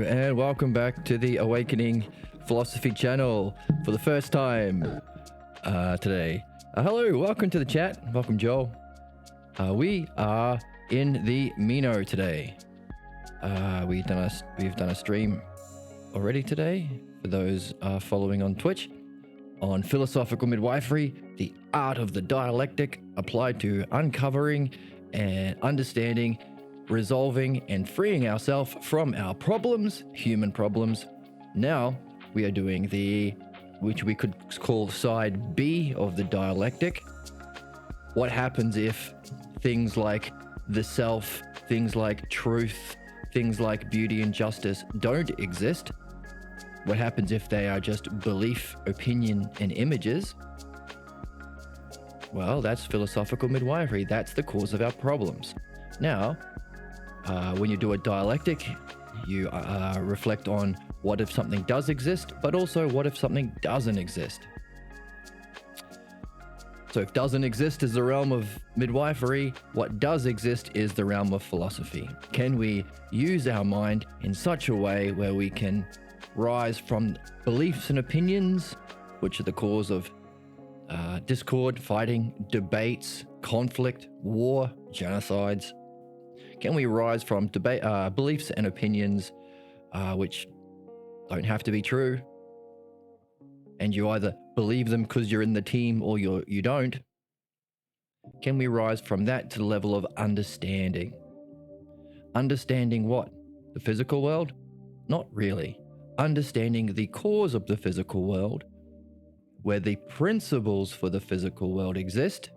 and welcome back to the Awakening Philosophy channel for the first time today. Hello, welcome to the chat. Welcome, Joel. We are in the Meno today. We've done a stream already today for those following on Twitch on philosophical midwifery, the art of the dialectic applied to uncovering and understanding, resolving and freeing ourselves from our problems, human problems. Now we are doing which we could call side B of the dialectic. What happens if things like the self, things like truth, things like beauty and justice don't exist? What happens if they are just belief, opinion, and images? Well, that's philosophical midwifery. That's the cause of our problems. Now, when you do a dialectic, you reflect on what if something does exist, but also what if something doesn't exist. So if doesn't exist is the realm of midwifery, what does exist is the realm of philosophy. Can we use our mind in such a way where we can rise from beliefs and opinions, which are the cause of discord, fighting, debates, conflict, war, genocides? Can we rise from beliefs and opinions which don't have to be true, and you either believe them because you're in the team or you don't? Can we rise from that to the level of understanding? Understanding what? The physical world? Not really. Understanding the cause of the physical world, where the principles for the physical world exist,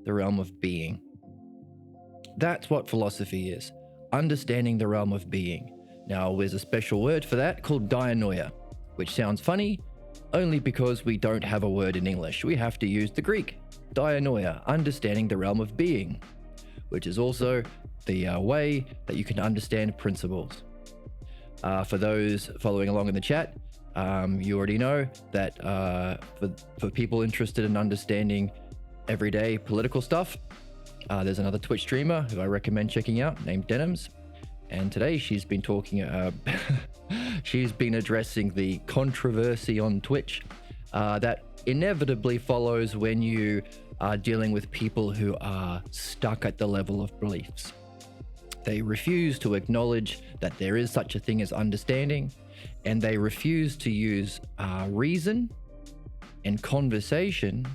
the realm of being. That's what philosophy is, understanding the realm of being. Now, there's a special word for that called dianoia, which sounds funny only because we don't have a word in English. We have to use the Greek, dianoia, understanding the realm of being, which is also the way that you can understand principles. For those following along in the chat, you already know that for people interested in understanding everyday political stuff, there's another Twitch streamer who I recommend checking out named Denims. And today she's been talking, she's been addressing the controversy on Twitch that inevitably follows when you are dealing with people who are stuck at the level of beliefs. They refuse to acknowledge that there is such a thing as understanding, and they refuse to use reason and conversation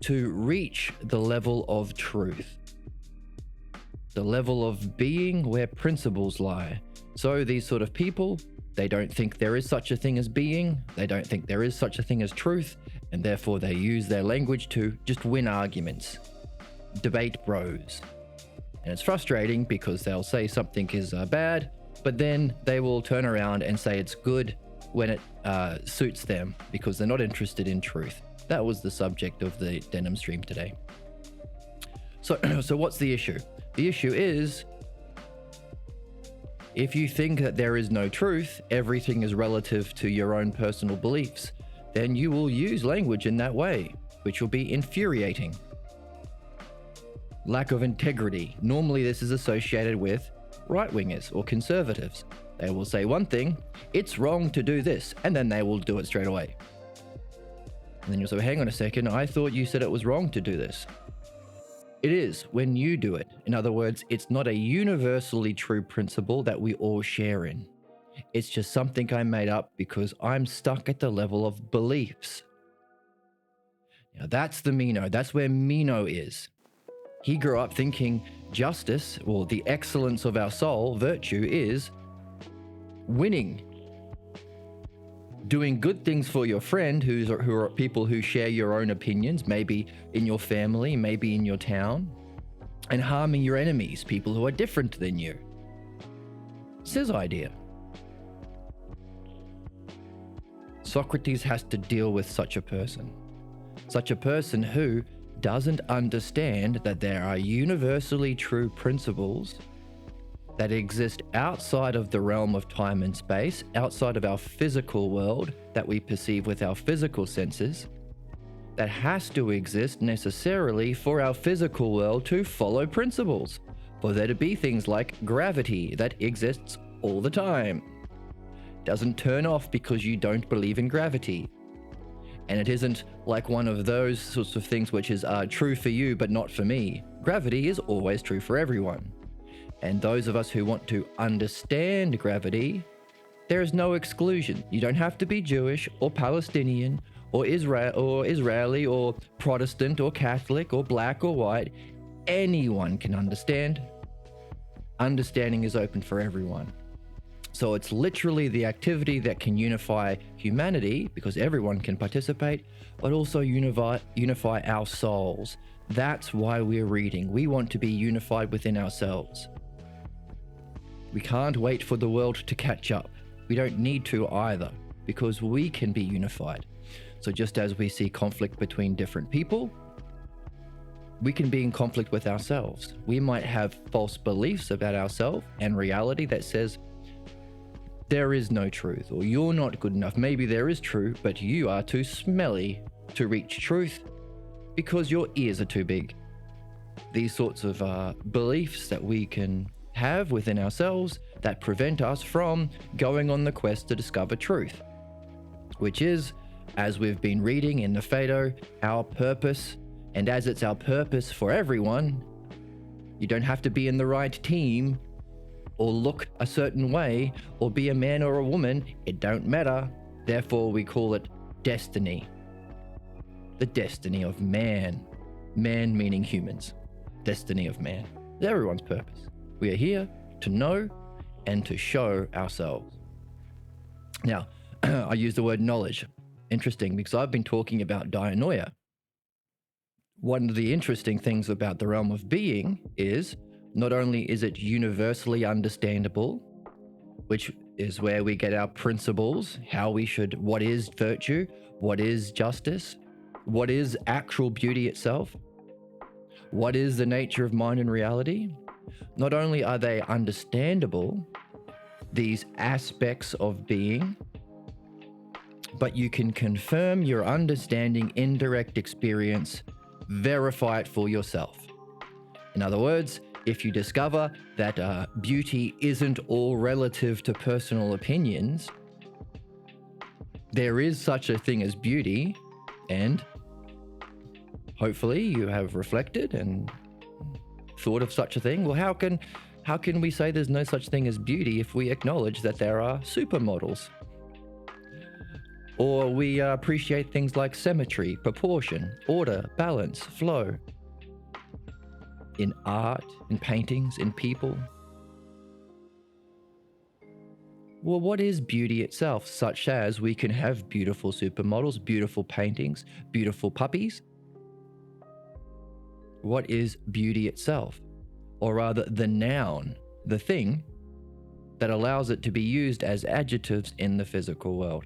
to reach the level of truth, the level of being where principles lie. So these sort of people, they don't think there is such a thing as being, they don't think there is such a thing as truth, and therefore they use their language to just win arguments, debate bros. And it's frustrating because they'll say something is bad, but then they will turn around and say it's good when it suits them because they're not interested in truth. That was the subject of the Denim stream today. So what's the issue? The issue is, if you think that there is no truth, everything is relative to your own personal beliefs, then you will use language in that way, which will be infuriating. Lack of integrity. Normally this is associated with right-wingers or conservatives. They will say one thing, it's wrong to do this, and then they will do it straight away. And then you'll say, hang on a second, I thought you said it was wrong to do this. It is when you do it. In other words, it's not a universally true principle that we all share in. It's just something I made up because I'm stuck at the level of beliefs. Now that's the Meno. That's where Meno is. He grew up thinking justice, or the excellence of our soul, virtue, is winning. Doing good things for your friend who are people who share your own opinions, maybe in your family, maybe in your town, and harming your enemies, people who are different than you. It's his idea. Socrates has to deal with such a person who doesn't understand that there are universally true principles that exist outside of the realm of time and space, outside of our physical world that we perceive with our physical senses, that has to exist necessarily for our physical world to follow principles. for there to be things like gravity that exists all the time. Doesn't turn off because you don't believe in gravity. And it isn't like one of those sorts of things which is true for you but not for me. Gravity is always true for everyone. And those of us who want to understand gravity, there is no exclusion. You don't have to be Jewish or Palestinian or Israeli or Protestant or Catholic or black or white. Anyone can understand. Understanding is open for everyone. So it's literally the activity that can unify humanity, because everyone can participate, but also unify our souls. That's why we're reading. We want to be unified within ourselves. We can't wait for the world to catch up. We don't need to either, because we can be unified. So just as we see conflict between different people, we can be in conflict with ourselves. We might have false beliefs about ourselves and reality that says there is no truth, or you're not good enough. Maybe there is truth, but you are too smelly to reach truth because your ears are too big. These sorts of beliefs that we can have within ourselves that prevent us from going on the quest to discover truth, which is, as we've been reading in the Phaedo, our purpose. And as it's our purpose for everyone, you don't have to be in the right team or look a certain way or be a man or a woman. It don't matter. Therefore, we call it destiny. The destiny of man. Man meaning humans. Destiny of man. It's everyone's purpose. We are here to know and to show ourselves. Now, I use the word knowledge. Interesting, because I've been talking about dianoia. One of the interesting things about the realm of being is not only is it universally understandable, which is where we get our principles, what is virtue, what is justice, what is actual beauty itself, what is the nature of mind and reality. Not only are they understandable, these aspects of being, but you can confirm your understanding in direct experience, verify it for yourself. In other words, if you discover that beauty isn't all relative to personal opinions, there is such a thing as beauty, and hopefully you have reflected and thought of such a thing. Well, how can we say there's no such thing as beauty if we acknowledge that there are supermodels? Or we appreciate things like symmetry, proportion, order, balance, flow. In art, in paintings, in people. Well, what is beauty itself, such as we can have beautiful supermodels, beautiful paintings, beautiful puppies? What is beauty itself? Or rather, the noun, the thing that allows it to be used as adjectives in the physical world.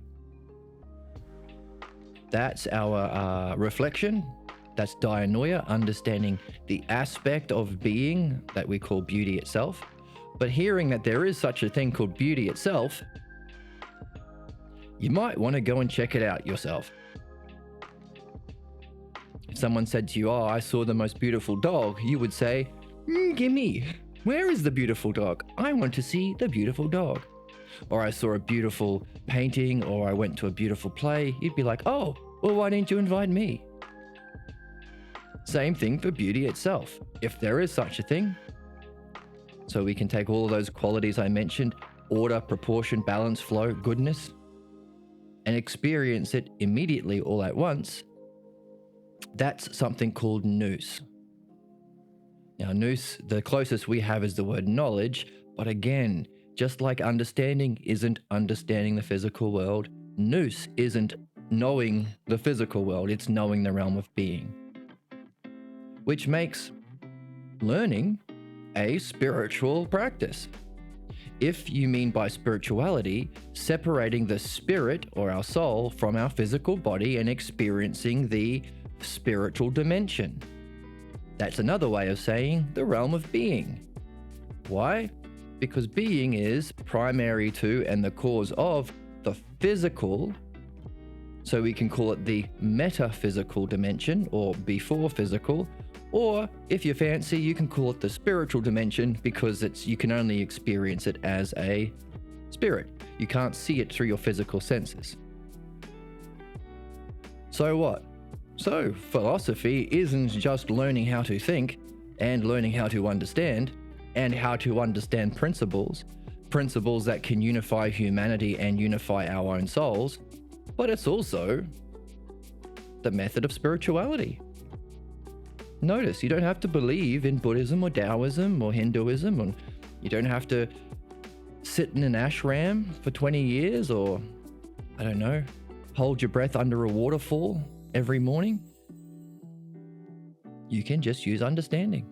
That's our reflection. That's dianoia, understanding the aspect of being that we call beauty itself. But hearing that there is such a thing called beauty itself, you might want to go and check it out yourself. If someone said to you, "Oh, I saw the most beautiful dog," you would say, "Gimme, where is the beautiful dog? I want to see the beautiful dog." Or I saw a beautiful painting, or I went to a beautiful play. You'd be like, "Oh, well, why didn't you invite me?" Same thing for beauty itself. If there is such a thing, so we can take all of those qualities I mentioned, order, proportion, balance, flow, goodness, and experience it immediately all at once, that's something called nous. Now, nous, the closest we have is the word knowledge, but again, just like understanding isn't understanding the physical world, nous isn't knowing the physical world, it's knowing the realm of being. Which makes learning a spiritual practice. If you mean by spirituality, separating the spirit or our soul from our physical body and experiencing the spiritual dimension. That's another way of saying the realm of being. Why? Because being is primary to and the cause of the physical, so we can call it the metaphysical dimension or before physical, Or if you're fancy, you can call it the spiritual dimension, because you can only experience it as a spirit. You can't see it through your physical senses. So what? So philosophy isn't just learning how to think and learning how to understand, and how to understand principles that can unify humanity and unify our own souls, but it's also the method of spirituality. Notice, you don't have to believe in Buddhism or Taoism or Hinduism, and you don't have to sit in an ashram for 20 years or, I don't know, hold your breath under a waterfall every morning. You can just use understanding.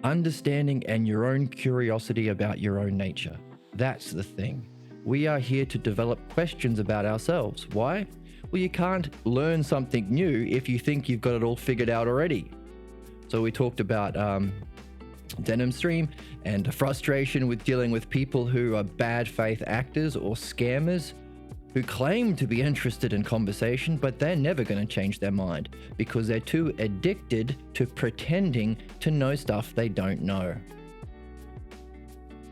Understanding and your own curiosity about your own nature. That's the thing. We are here to develop questions about ourselves. Why? Well, you can't learn something new if you think you've got it all figured out already. So we talked about denim stream and frustration with dealing with people who are bad faith actors or scammers who claim to be interested in conversation, but they're never going to change their mind because they're too addicted to pretending to know stuff they don't know.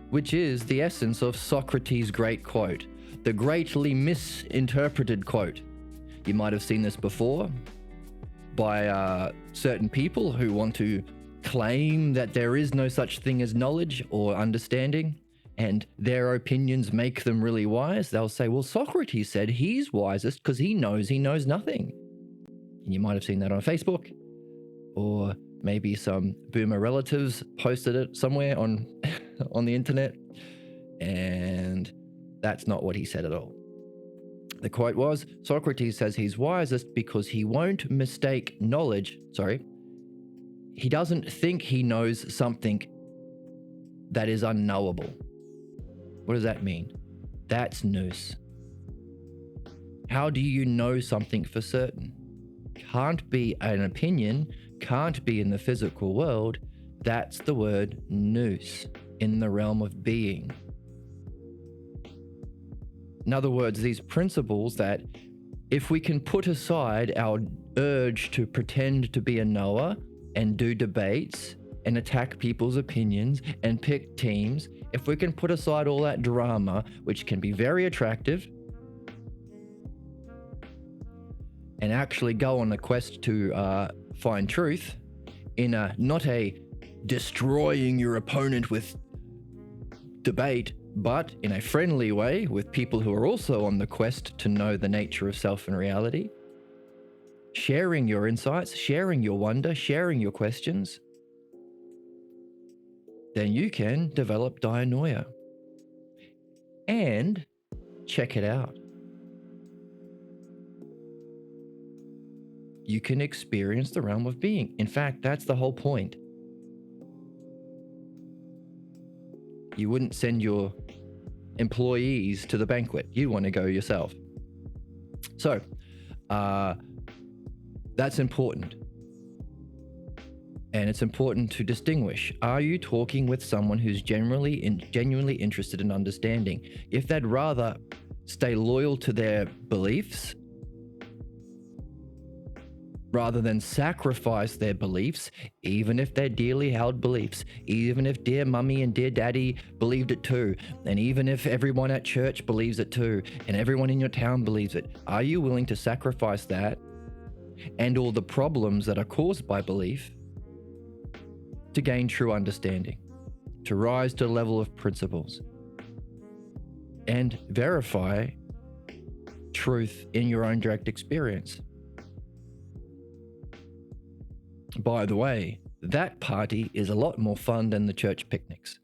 Which is the essence of Socrates' great quote, the greatly misinterpreted quote. You might have seen this before by certain people who want to claim that there is no such thing as knowledge or understanding, and their opinions make them really wise. They'll say, well, Socrates said he's wisest because he knows nothing. And you might have seen that on Facebook, or maybe some boomer relatives posted it somewhere on the internet, and that's not what he said at all. The quote was, Socrates says he's wisest because he won't mistake knowledge. He doesn't think he knows something that is unknowable. What does that mean? That's nous. How do you know something for certain? Can't be an opinion, can't be in the physical world. That's the word nous, in the realm of being. In other words, these principles that if we can put aside our urge to pretend to be a knower and do debates and attack people's opinions and pick teams, if we can put aside all that drama, which can be very attractive, and actually go on a quest to find truth in not a destroying your opponent with debate, but in a friendly way with people who are also on the quest to know the nature of self and reality, sharing your insights, sharing your wonder, sharing your questions, then you can develop dianoia. And check it out. You can experience the realm of being. In fact, that's the whole point. You wouldn't send your employees to the banquet. You want to go yourself. So, that's important. And it's important to distinguish. Are you talking with someone who's genuinely interested in understanding? If they'd rather stay loyal to their beliefs rather than sacrifice their beliefs, even if they're dearly held beliefs, even if dear mummy and dear daddy believed it too, and even if everyone at church believes it too, and everyone in your town believes it, are you willing to sacrifice that and all the problems that are caused by belief to gain true understanding, to rise to the level of principles and verify truth in your own direct experience? By the way, that party is a lot more fun than the church picnics.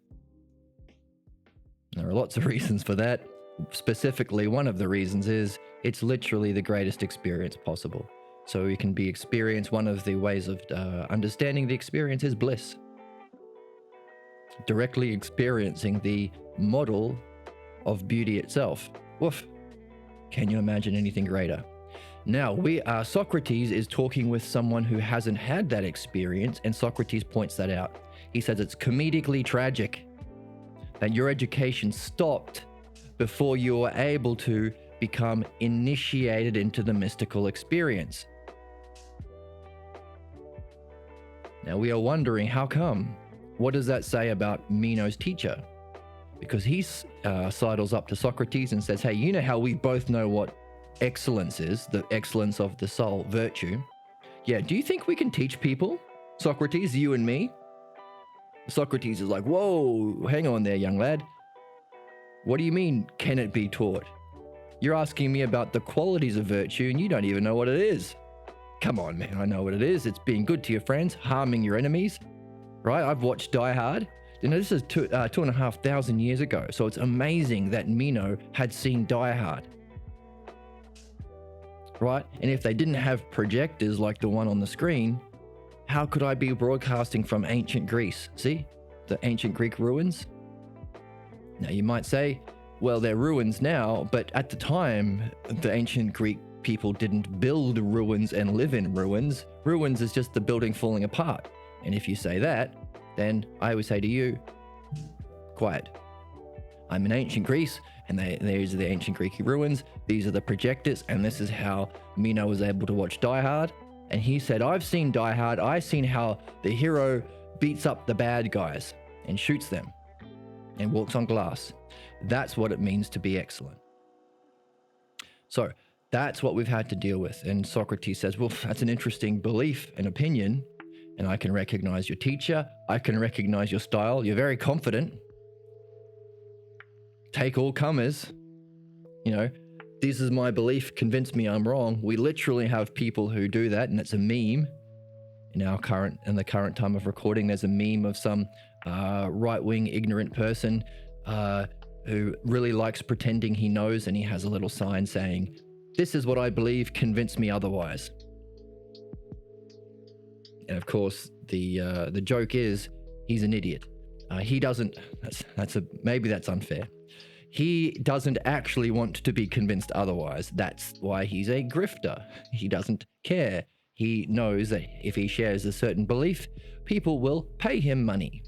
There are lots of reasons for that. Specifically, one of the reasons is it's literally the greatest experience possible. So you can be experienced. One of the ways of understanding the experience is bliss. Directly experiencing the model of beauty itself. Woof. Can you imagine anything greater? Now, Socrates is talking with someone who hasn't had that experience, and Socrates points that out. He says it's comedically tragic that your education stopped before you were able to become initiated into the mystical experience. Now we are wondering, how come? What does that say about Meno's teacher? Because he sidles up to Socrates and says, hey, you know how we both know what excellence is, the excellence of the soul, virtue. Yeah, do you think we can teach people? Socrates, you and me? Socrates is like, whoa, hang on there, young lad. What do you mean, can it be taught? You're asking me about the qualities of virtue and you don't even know what it is. Come on, man, I know what it is. It's being good to your friends, harming your enemies, right? I've watched Die Hard. You know, this is 2,500 years ago. So it's amazing that Meno had seen Die Hard, right? And if they didn't have projectors like the one on the screen, how could I be broadcasting from ancient Greece? See, the ancient Greek ruins. Now you might say, well, they're ruins now, but at the time, the ancient Greek people didn't build ruins and live in ruins. Ruins is just the building falling apart. And if you say that, then I would say to you, quiet. I'm in ancient Greece, and there's the ancient Greek ruins. These are the projectors, and this is how Meno was able to watch Die Hard. And he said, I've seen Die Hard. I've seen how the hero beats up the bad guys and shoots them and walks on glass. That's what it means to be excellent. So that's what we've had to deal with. And Socrates says, well, that's an interesting belief and opinion. And I can recognize your teacher. I can recognize your style. You're very confident. Take all comers. You know, this is my belief. Convince me I'm wrong. We literally have people who do that, and it's a meme. In the current time of recording, there's a meme of some right-wing ignorant person who really likes pretending he knows, and he has a little sign saying, "This is what I believe. Convince me otherwise." And of course, the joke is he's an idiot. He doesn't. Maybe that's unfair. He doesn't actually want to be convinced otherwise. That's why he's a grifter. He doesn't care. He knows that if he shares a certain belief, people will pay him money.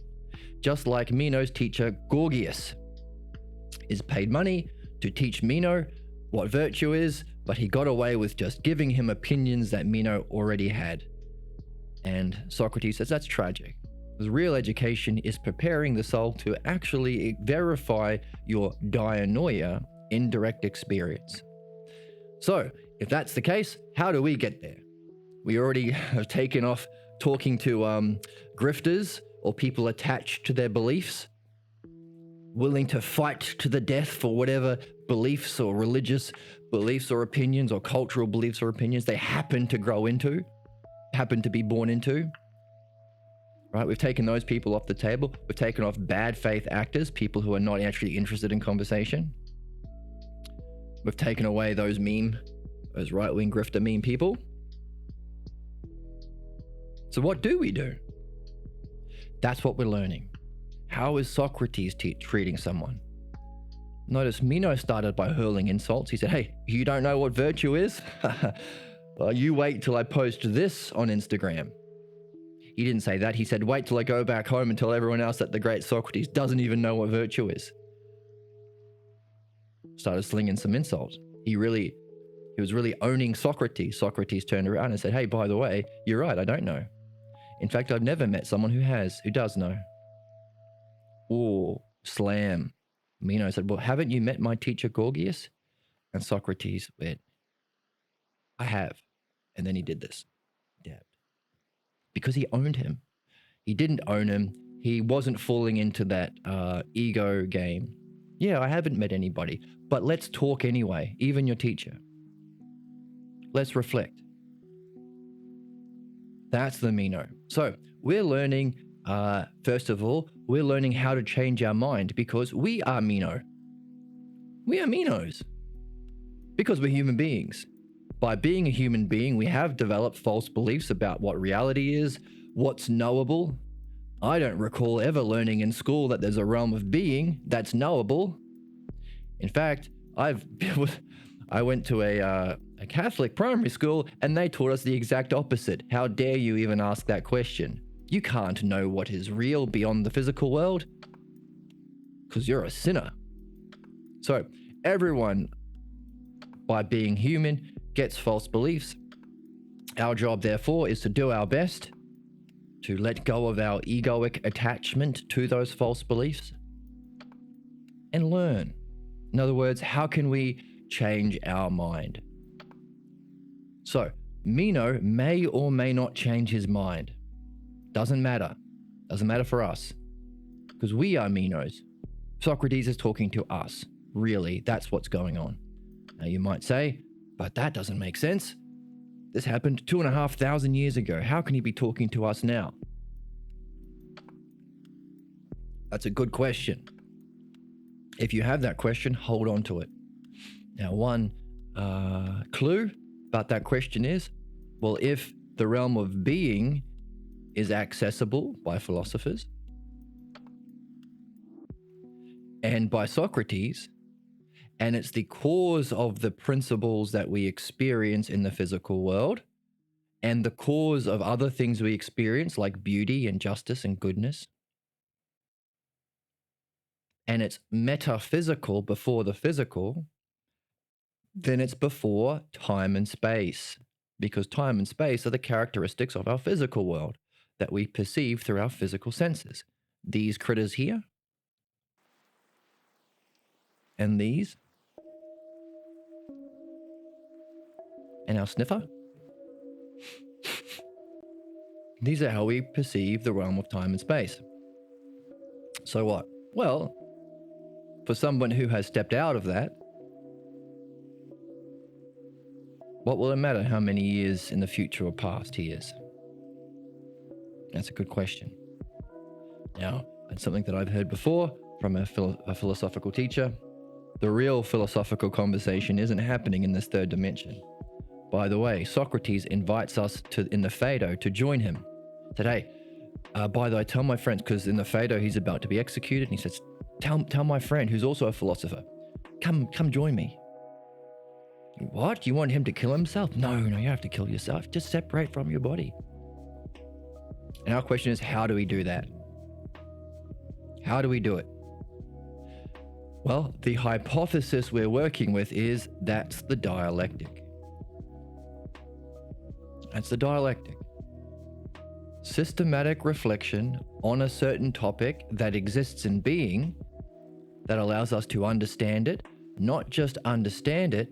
Just like Meno's teacher, Gorgias, is paid money to teach Meno what virtue is, but he got away with just giving him opinions that Meno already had. And Socrates says that's tragic. Because real education is preparing the soul to actually verify your dianoia in direct experience. So, if that's the case, how do we get there? We already have taken off talking to grifters or people attached to their beliefs, willing to fight to the death for whatever beliefs or religious beliefs or opinions or cultural beliefs or opinions they happen to grow into, happen to be born into. Right? We've taken those people off the table. We've taken off bad faith actors, people who are not actually interested in conversation. We've taken away those right-wing grifter meme people. So what do we do? That's what we're learning. How is Socrates treating someone? Notice Meno started by hurling insults. He said, hey, you don't know what virtue is? Well, you wait till I post this on Instagram. He didn't say that. He said, wait till I go back home and tell everyone else that the great Socrates doesn't even know what virtue is. Started slinging some insults. He was really owning Socrates. Socrates turned around and said, hey, by the way, you're right, I don't know. In fact, I've never met someone who does know. Oh, slam. Meno said, well, haven't you met my teacher Gorgias? And Socrates went, I have. And then he did this. Dabbed. Because he owned him. He didn't own him. He wasn't falling into that ego game. Yeah, I haven't met anybody, but let's talk anyway, even your teacher. Let's reflect. That's the Meno. So we're learning, first of all, we're learning how to change our mind because we are Meno. We are Menos. Because we're human beings. By being a human being, we have developed false beliefs about what reality is, what's knowable. I don't recall ever learning in school that there's a realm of being that's knowable. In fact, I went to a Catholic primary school and they taught us the exact opposite. How dare you even ask that question? You can't know what is real beyond the physical world because you're a sinner. So everyone, by being human, gets false beliefs. Our job, therefore, is to do our best to let go of our egoic attachment to those false beliefs and learn. In other words, how can we change our mind? So, Meno may or may not change his mind. Doesn't matter. Doesn't matter for us. Because we are Menos. Socrates is talking to us. Really, that's what's going on. Now you might say, but that doesn't make sense. This happened 2,500 years ago. How can he be talking to us now? That's a good question. If you have that question, hold on to it. Now, one clue about that question is, well, if the realm of being is accessible by philosophers and by Socrates, and it's the cause of the principles that we experience in the physical world and the cause of other things we experience like beauty and justice and goodness, and it's metaphysical before the physical, then it's before time and space, because time and space are the characteristics of our physical world that we perceive through our physical senses. These critters here, and these, and our sniffer. These are how we perceive the realm of time and space. So what? Well, for someone who has stepped out of that, what will it matter how many years in the future or past he is? That's a good question. Now, it's something that I've heard before from a philosophical teacher. The real philosophical conversation isn't happening in this third dimension. By the way, Socrates invites us in the Phaedo to join him. Said, hey, by the way, tell my friends, because in the Phaedo he's about to be executed, and he says, tell my friend who's also a philosopher, come join me. What? You want him to kill himself? No, you have to kill yourself. Just separate from your body. And our question is, how do we do that? How do we do it? Well, the hypothesis we're working with is that's the dialectic. That's the dialectic. Systematic reflection on a certain topic that exists in being that allows us to understand it, not just understand it,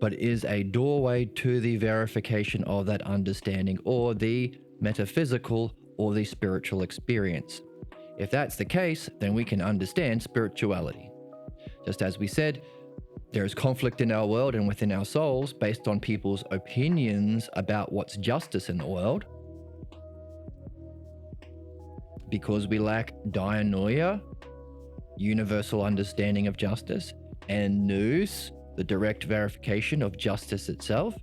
but is a doorway to the verification of that understanding or the metaphysical or the spiritual experience. If that's the case, then we can understand spirituality. Just as we said, there is conflict in our world and within our souls based on people's opinions about what's justice in the world. Because we lack dianoia, universal understanding of justice, and nous, the direct verification of justice itself.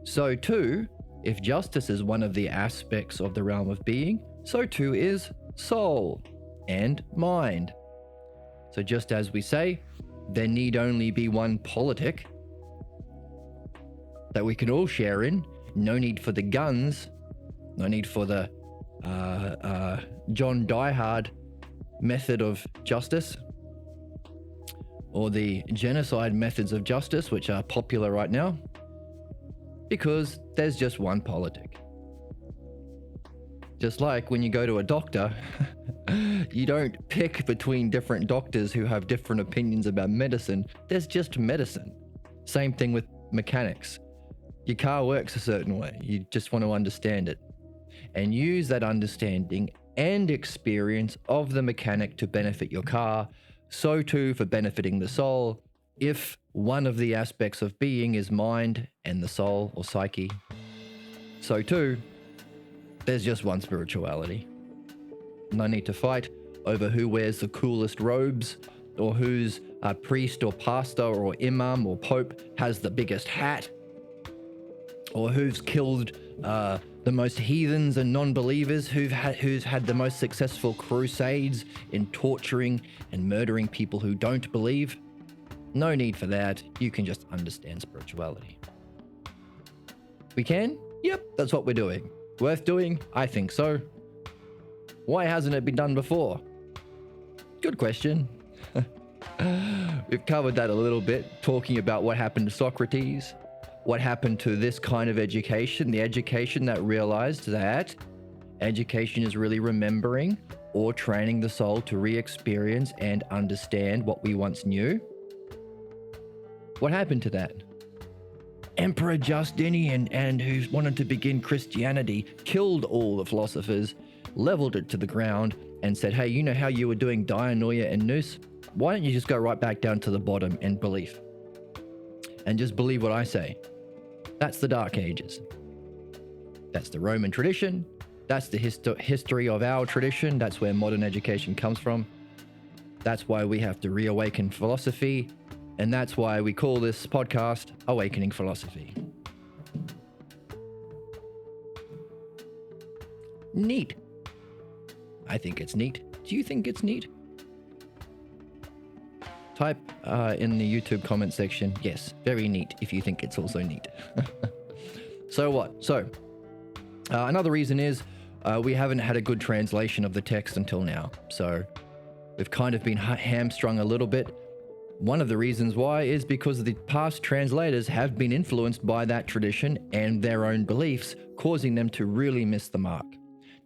So too, if justice is one of the aspects of the realm of being, so too is soul and mind. So just as we say, there need only be one politic that we can all share in, no need for the guns, no need for the John Diehard method of justice, or the genocide methods of justice, which are popular right now, because there's just one politic. Just like when you go to a doctor, you don't pick between different doctors who have different opinions about medicine. There's just medicine. Same thing with mechanics. Your car works a certain way. You just want to understand it and use that understanding and experience of the mechanic to benefit your car. So too for benefiting the soul. If one of the aspects of being is mind and the soul or psyche, so too, there's just one spirituality. No need to fight over who wears the coolest robes, or whose priest or pastor or imam or pope has the biggest hat, or who's killed the most heathens and non-believers, who's had the most successful crusades in torturing and murdering people who don't believe. No need for that. You can just understand spirituality. We can? Yep, that's what we're doing. Worth doing? I think so. Why hasn't it been done before? Good question. We've covered that a little bit, talking about what happened to Socrates, what happened to this kind of education, the education that realized that education is really remembering or training the soul to re-experience and understand what we once knew. What happened to that? Emperor Justinian, and who wanted to begin Christianity, killed all the philosophers, leveled it to the ground, and said, hey, you know how you were doing dianoia and nous? Why don't you just go right back down to the bottom and belief? And just believe what I say. That's the Dark Ages. That's the Roman tradition. That's the history of our tradition. That's where modern education comes from. That's why we have to reawaken philosophy. And that's why we call this podcast Awakening Philosophy. Neat. I think it's neat. Do you think it's neat? Type in the YouTube comment section, yes, very neat, if you think it's also neat. So what? So another reason is we haven't had a good translation of the text until now. So we've kind of been hamstrung a little bit. One of the reasons why is because the past translators have been influenced by that tradition and their own beliefs, causing them to really miss the mark.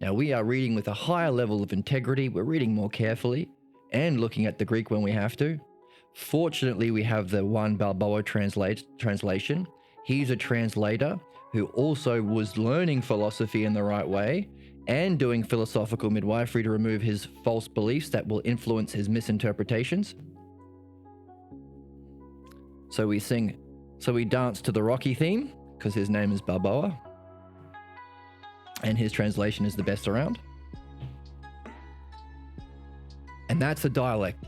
Now, we are reading with a higher level of integrity. We're reading more carefully and looking at the Greek when we have to. Fortunately, we have the Juan Balboa translation. He's a translator who also was learning philosophy in the right way and doing philosophical midwifery to remove his false beliefs that will influence his misinterpretations. So we dance to the Rocky theme because his name is Balboa and his translation is the best around. And that's a dialectic.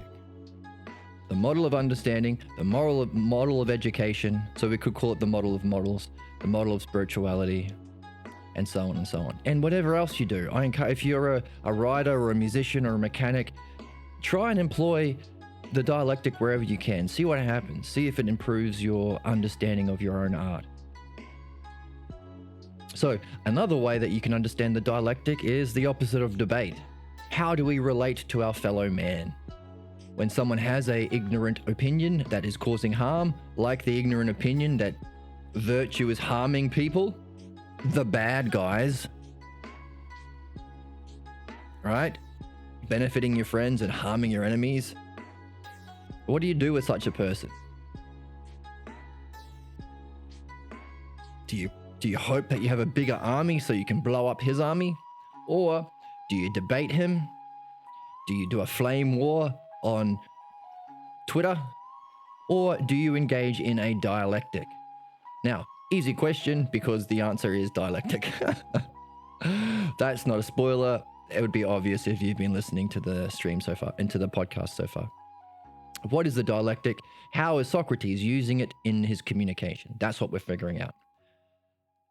The model of understanding, the model of education. So we could call it the model of models, the model of spirituality, and so on and so on. And whatever else you do, I encourage, if you're a writer or a musician or a mechanic, try and employ the dialectic wherever you can. See what happens. See if it improves your understanding of your own art. So another way that you can understand the dialectic is the opposite of debate. How do we relate to our fellow man? When someone has an ignorant opinion that is causing harm, like the ignorant opinion that virtue is harming people, the bad guys, right? Benefiting your friends and harming your enemies. What do you do with such a person? Do you hope that you have a bigger army so you can blow up his army? Or do you debate him? Do you do a flame war on Twitter? Or do you engage in a dialectic? Now, easy question because the answer is dialectic. That's not a spoiler. It would be obvious if you've been listening to the stream so far, into the podcast so far. What is the dialectic? How is Socrates using it in his communication? That's what we're figuring out.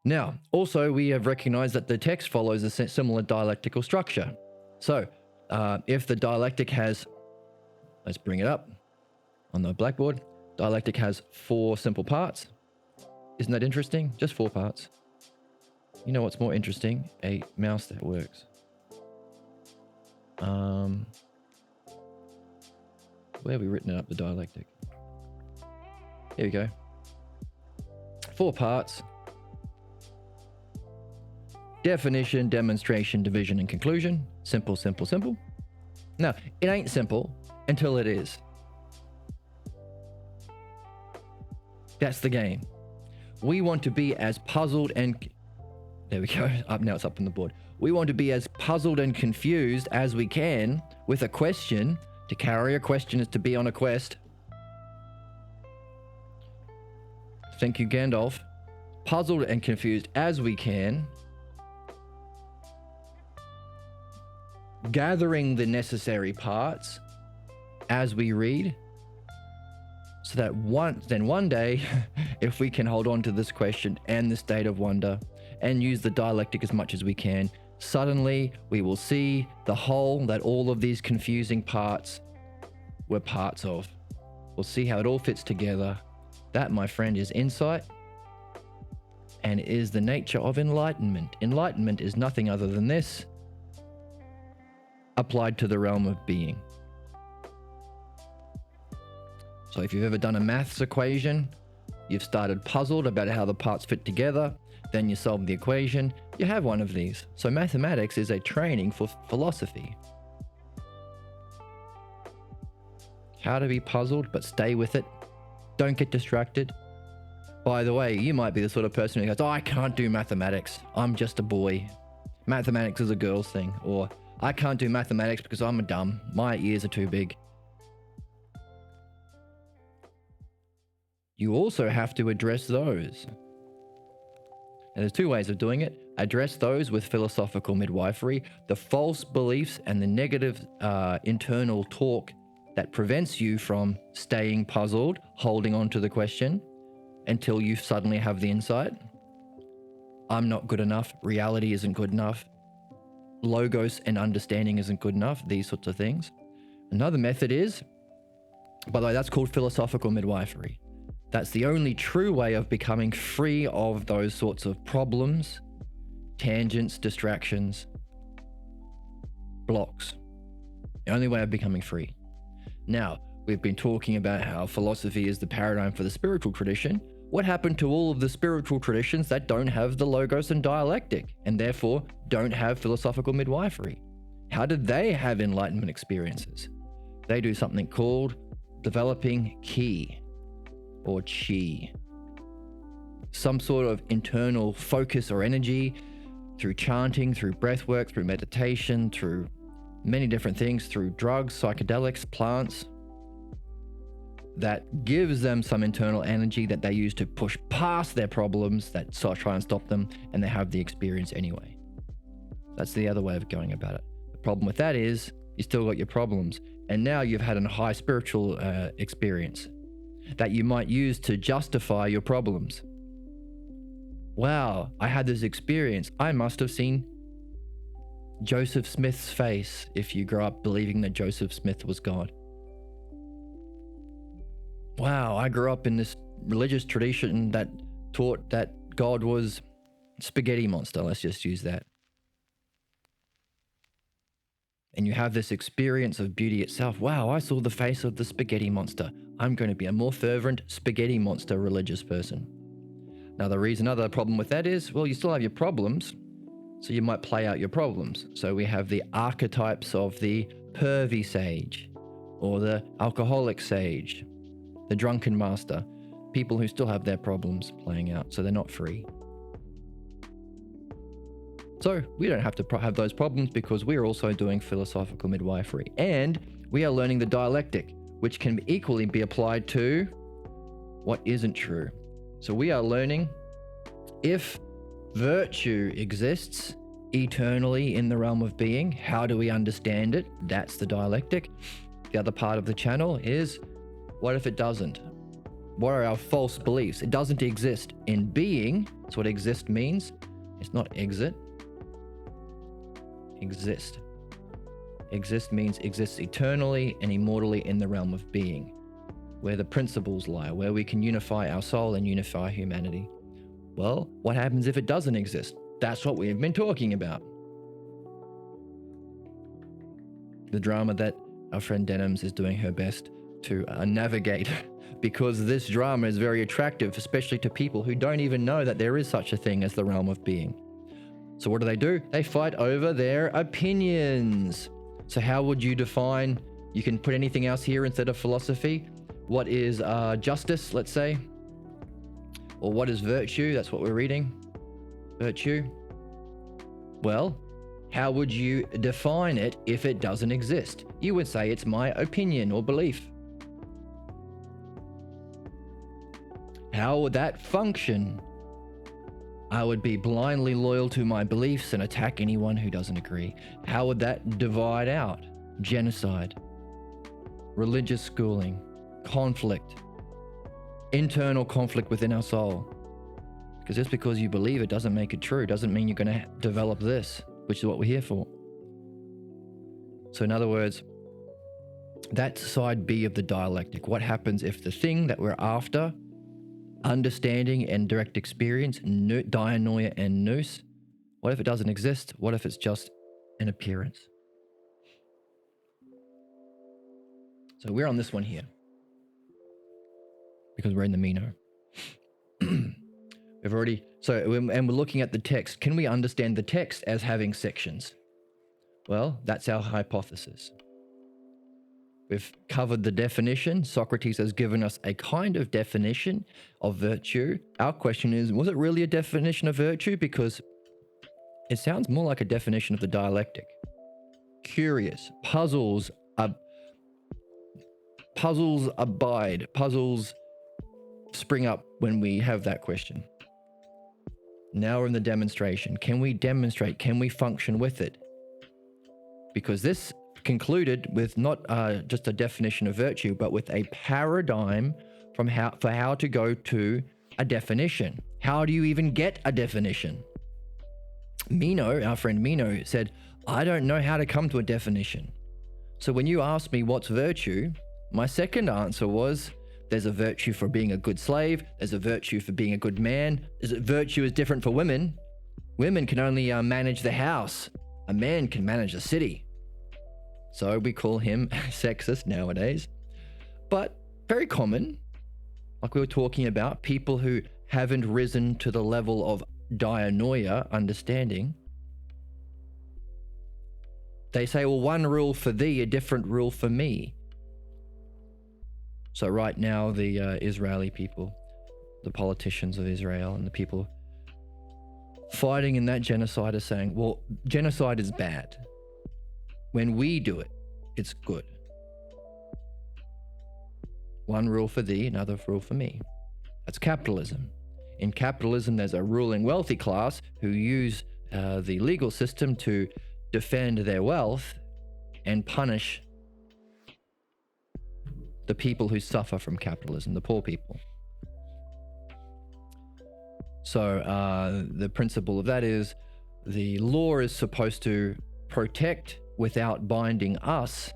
Now, also, we have recognized that the text follows a similar dialectical structure. So, if the dialectic has, let's bring it up on the blackboard. Dialectic has 4 simple parts. Isn't that interesting? Just 4 parts. You know what's more interesting? A mouse that works. Where have we written up the dialectic? Here we go. 4 parts. Definition, demonstration, division, and conclusion. Simple, simple, simple. Now, it ain't simple until it is. That's the game. We want to be as puzzled and... There we go. Now it's up on the board. We want to be as puzzled and confused as we can with a question. To carry a question is to be on a quest. Thank you, Gandalf. Puzzled and confused as we can. Gathering the necessary parts as we read. So that one day, if we can hold on to this question and the state of wonder and use the dialectic as much as we can, suddenly we will see the whole that all of these confusing parts were parts of. We'll see how it all fits together. That, my friend, is insight and is the nature of enlightenment. Enlightenment is nothing other than this, applied to the realm of being. So if you've ever done a maths equation You've started puzzled about how the parts fit together. Then you solve the equation. You have one of these. So mathematics is a training for philosophy. How to be puzzled, but stay with it. Don't get distracted. By the way, you might be the sort of person who goes, oh, I can't do mathematics. I'm just a boy. Mathematics is a girl's thing. Or I can't do mathematics because I'm a dumb. My ears are too big. You also have to address those. And there's two ways of doing it. Address those with philosophical midwifery, the false beliefs and the negative internal talk that prevents you from staying puzzled, holding on to the question until you suddenly have the insight. I'm not good enough. Reality isn't good enough. Logos and understanding isn't good enough. These sorts of things. Another method is, by the way, that's called philosophical midwifery. That's the only true way of becoming free of those sorts of problems, tangents, distractions, blocks. The only way of becoming free. Now, we've been talking about how philosophy is the paradigm for the spiritual tradition. What happened to all of the spiritual traditions that don't have the logos and dialectic, and therefore don't have philosophical midwifery? How did they have enlightenment experiences? They do something called developing ki, or chi. Some sort of internal focus or energy through chanting, through breath work, through meditation, through many different things, through drugs, psychedelics, plants, that gives them some internal energy that they use to push past their problems that try and stop them, and they have the experience anyway. That's the other way of going about it. The problem with that is you still got your problems, and now you've had a high spiritual experience that you might use to justify your problems. Wow, I had this experience. I must have seen Joseph Smith's face, if you grow up believing that Joseph Smith was God. Wow, I grew up in this religious tradition that taught that God was spaghetti monster. Let's just use that. And you have this experience of beauty itself. Wow, I saw the face of the spaghetti monster. I'm going to be a more fervent spaghetti monster religious person. Now, another problem with that is, well, you still have your problems, so you might play out your problems. So we have the archetypes of the pervy sage, or the alcoholic sage, the drunken master, people who still have their problems playing out, so they're not free. So we don't have to have those problems because we're also doing philosophical midwifery, and we are learning the dialectic, which can equally be applied to what isn't true. So we are learning if virtue exists eternally in the realm of being, how do we understand it? That's the dialectic. The other part of the channel is, what if it doesn't? What are our false beliefs? It doesn't exist in being. That's what exist means. It's not exit. Exist. Exist means exists eternally and immortally in the realm of being, where the principles lie, where we can unify our soul and unify humanity. Well, what happens if it doesn't exist? That's what we've been talking about. The drama that our friend Denims is doing her best to navigate, because this drama is very attractive, especially to people who don't even know that there is such a thing as the realm of being. So what do? They fight over their opinions. So how would you define, you can put anything else here instead of philosophy. What is justice, let's say? Or what is virtue? That's what we're reading. Virtue. Well, how would you define it if it doesn't exist? You would say it's my opinion or belief. How would that function? I would be blindly loyal to my beliefs and attack anyone who doesn't agree. How would that divide out? Genocide, religious schooling, conflict, internal conflict within our soul. Because just because you believe it doesn't make it true, doesn't mean you're going to develop this, which is what we're here for. So in other words, that's side B of the dialectic. What happens if the thing that we're after, understanding and direct experience, dianoia and nous, what if it doesn't exist? What if it's just an appearance? So we're on this one here because we're in the Meno. We've already, and we're looking at the text. Can we understand the text as having sections? Well, that's our hypothesis. We've covered the definition. Socrates has given us a kind of definition of virtue. Our question is, was it really a definition of virtue? Because it sounds more like a definition of the dialectic. Curious. Puzzles abide. Puzzles spring up when we have that question. Now we're in the demonstration. Can we demonstrate? Can we function with it? Because this concluded with not just a definition of virtue, but with a paradigm for how to go to a definition. How do you even get a definition? Meno, our friend Meno, said, I don't know how to come to a definition. So when you asked me what's virtue, my second answer was, there's a virtue for being a good slave. There's a virtue for being a good man. Virtue is different for women. Women can only manage the house. A man can manage a city. So we call him sexist nowadays. But very common, like we were talking about, people who haven't risen to the level of dianoia, understanding. They say, well, one rule for thee, a different rule for me. So right now, the Israeli people, the politicians of Israel and the people fighting in that genocide are saying, well, genocide is bad. When we do it, it's good. One rule for thee, another rule for me. That's capitalism. In capitalism, there's a ruling wealthy class who use the legal system to defend their wealth and punish the people who suffer from capitalism, the poor people. So the principle of that is the law is supposed to protect without binding us,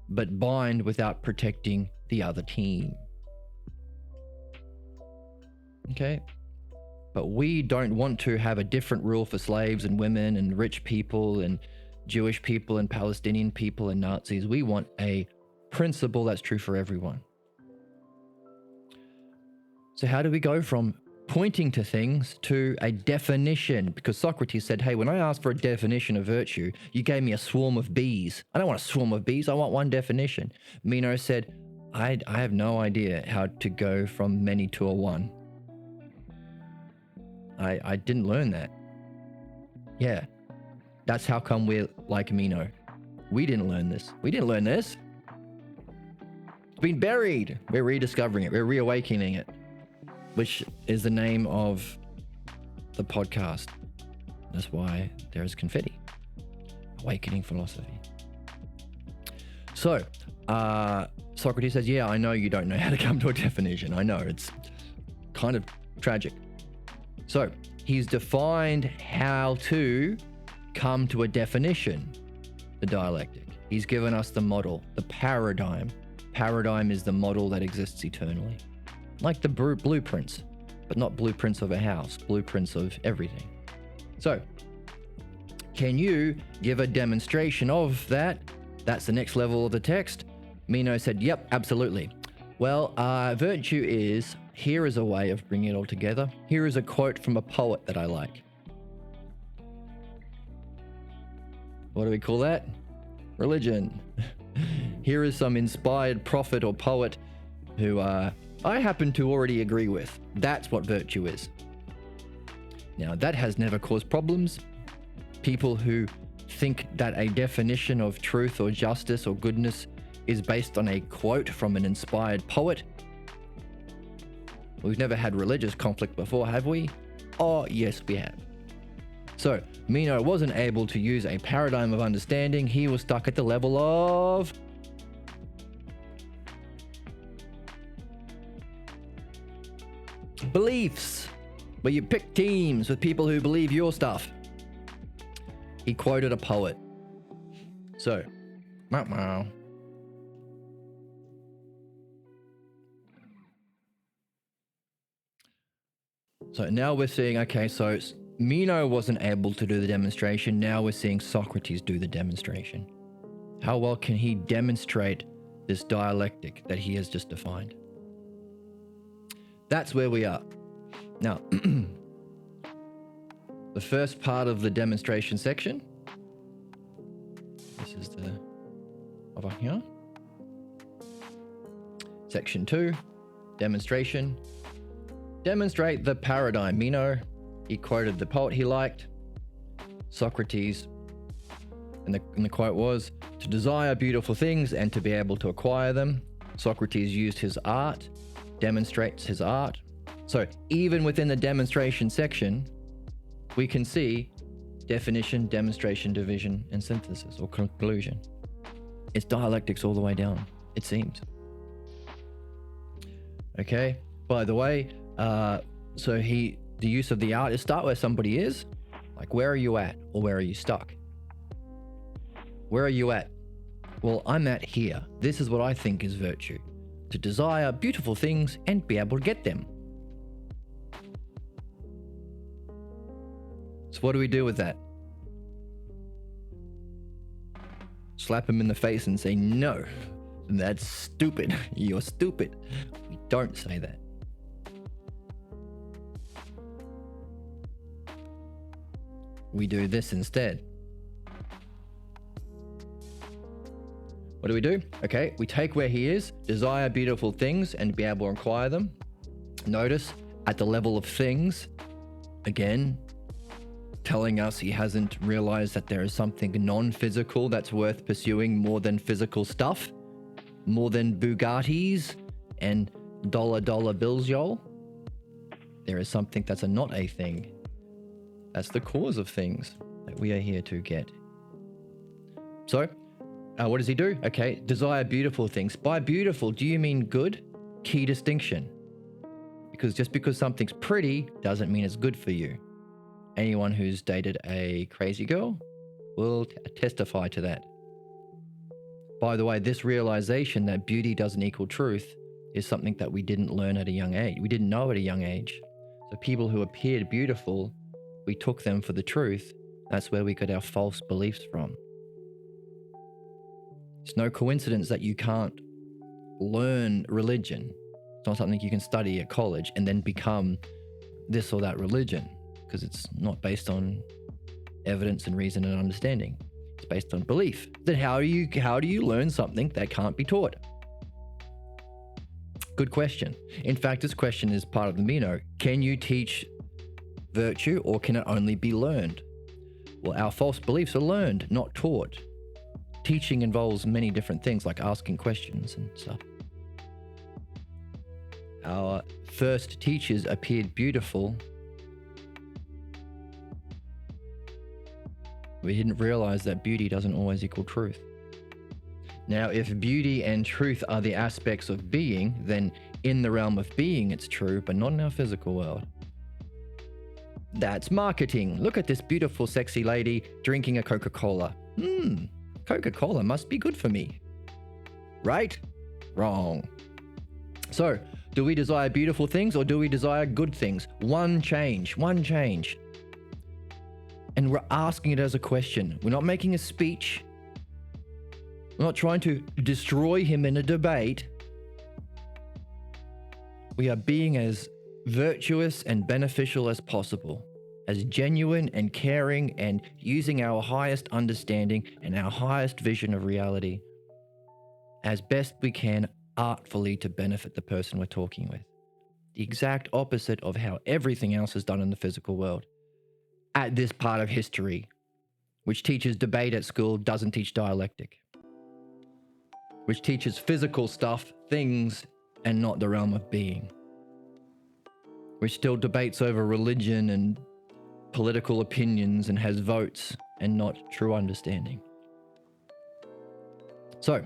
but bind without protecting the other team. Okay? But we don't want to have a different rule for slaves and women and rich people and Jewish people and Palestinian people and Nazis. We want a principle that's true for everyone. So how do we go from pointing to things to a definition? Because Socrates said, hey, when I asked for a definition of virtue, you gave me a swarm of bees. I don't want a swarm of bees. I want one definition. Meno said, I have no idea how to go from many to a one. I didn't learn that. Yeah, that's how come we're like Meno. We didn't learn this. We didn't learn this. It's been buried. We're rediscovering it. We're reawakening it, which is the name of the podcast. That's why there is confetti. Awakening philosophy. So, Socrates says, yeah, I know you don't know how to come to a definition. I know, it's kind of tragic. So, he's defined how to come to a definition, the dialectic. He's given us the model, the paradigm. Paradigm is the model that exists eternally. Like the blueprints, but not blueprints of a house, blueprints of everything. So, can you give a demonstration of that? That's the next level of the text. Meno said, yep, absolutely. Well, virtue is, here is a way of bringing it all together. Here is a quote from a poet that I like. What do we call that? Religion. Here is some inspired prophet or poet who I happen to already agree with. That's what virtue is. Now, that has never caused problems. People who think that a definition of truth or justice or goodness is based on a quote from an inspired poet. We've never had religious conflict before, have we? Oh, yes, we have. So, Meno wasn't able to use a paradigm of understanding. He was stuck at the level of beliefs, where you pick teams with people who believe your stuff. He quoted a poet. So, now we're seeing, okay, so Meno wasn't able to do the demonstration. Now we're seeing Socrates do the demonstration. How well can he demonstrate this dialectic that he has just defined? That's where we are. Now, the first part of the demonstration section, this is the over here. Section 2, demonstration. Demonstrate the paradigm. Meno, he quoted the poet he liked, Socrates, and the quote was, to desire beautiful things and to be able to acquire them. Socrates used his art, demonstrates his art. So even within the demonstration section, we can see definition, demonstration, division, and synthesis or conclusion. It's dialectics all the way down, it seems. Okay, by the way, the use of the art is start where somebody is, like where are you at or where are you stuck? Where are you at? Well, I'm at here. This is what I think is virtue. To desire beautiful things and be able to get them. So what do we do with that? Slap him in the face and say, no, that's stupid. You're stupid. We don't say that. We do this instead. What do we do? Okay, we take where he is, desire beautiful things and be able to acquire them. Notice at the level of things, again, telling us he hasn't realized that there is something non-physical that's worth pursuing more than physical stuff, more than Bugattis and dollar bills, y'all. There is something that's not a thing. That's the cause of things that we are here to get. So, what does he do? Okay, desire beautiful things. By beautiful, do you mean good? Key distinction. Because just because something's pretty doesn't mean it's good for you. Anyone who's dated a crazy girl will testify to that. By the way, this realization that beauty doesn't equal truth is something that we didn't learn at a young age. We didn't know at a young age. So people who appeared beautiful, we took them for the truth. That's where we got our false beliefs from. It's no coincidence that you can't learn religion. It's not something you can study at college and then become this or that religion, because it's not based on evidence and reason and understanding. It's based on belief. Then how do you learn something that can't be taught? Good question. In fact, this question is part of the Meno. Can you teach virtue or can it only be learned? Well, our false beliefs are learned, not taught. Teaching involves many different things like asking questions and stuff. Our first teachers appeared beautiful. We didn't realize that beauty doesn't always equal truth. Now, if beauty and truth are the aspects of being, then in the realm of being it's true, but not in our physical world. That's marketing. Look at this beautiful, sexy lady drinking a Coca-Cola. Coca-Cola must be good for me. Right? Wrong. So, do we desire beautiful things or do we desire good things? One change. And we're asking it as a question. We're not making a speech. We're not trying to destroy him in a debate. We are being as virtuous and beneficial as possible, as genuine and caring, and using our highest understanding and our highest vision of reality as best we can artfully to benefit the person we're talking with. The exact opposite of how everything else is done in the physical world. At this part of history, which teaches debate at school, doesn't teach dialectic. Which teaches physical stuff, things, and not the realm of being. Which still debates over religion and political opinions and has votes and not true understanding. So,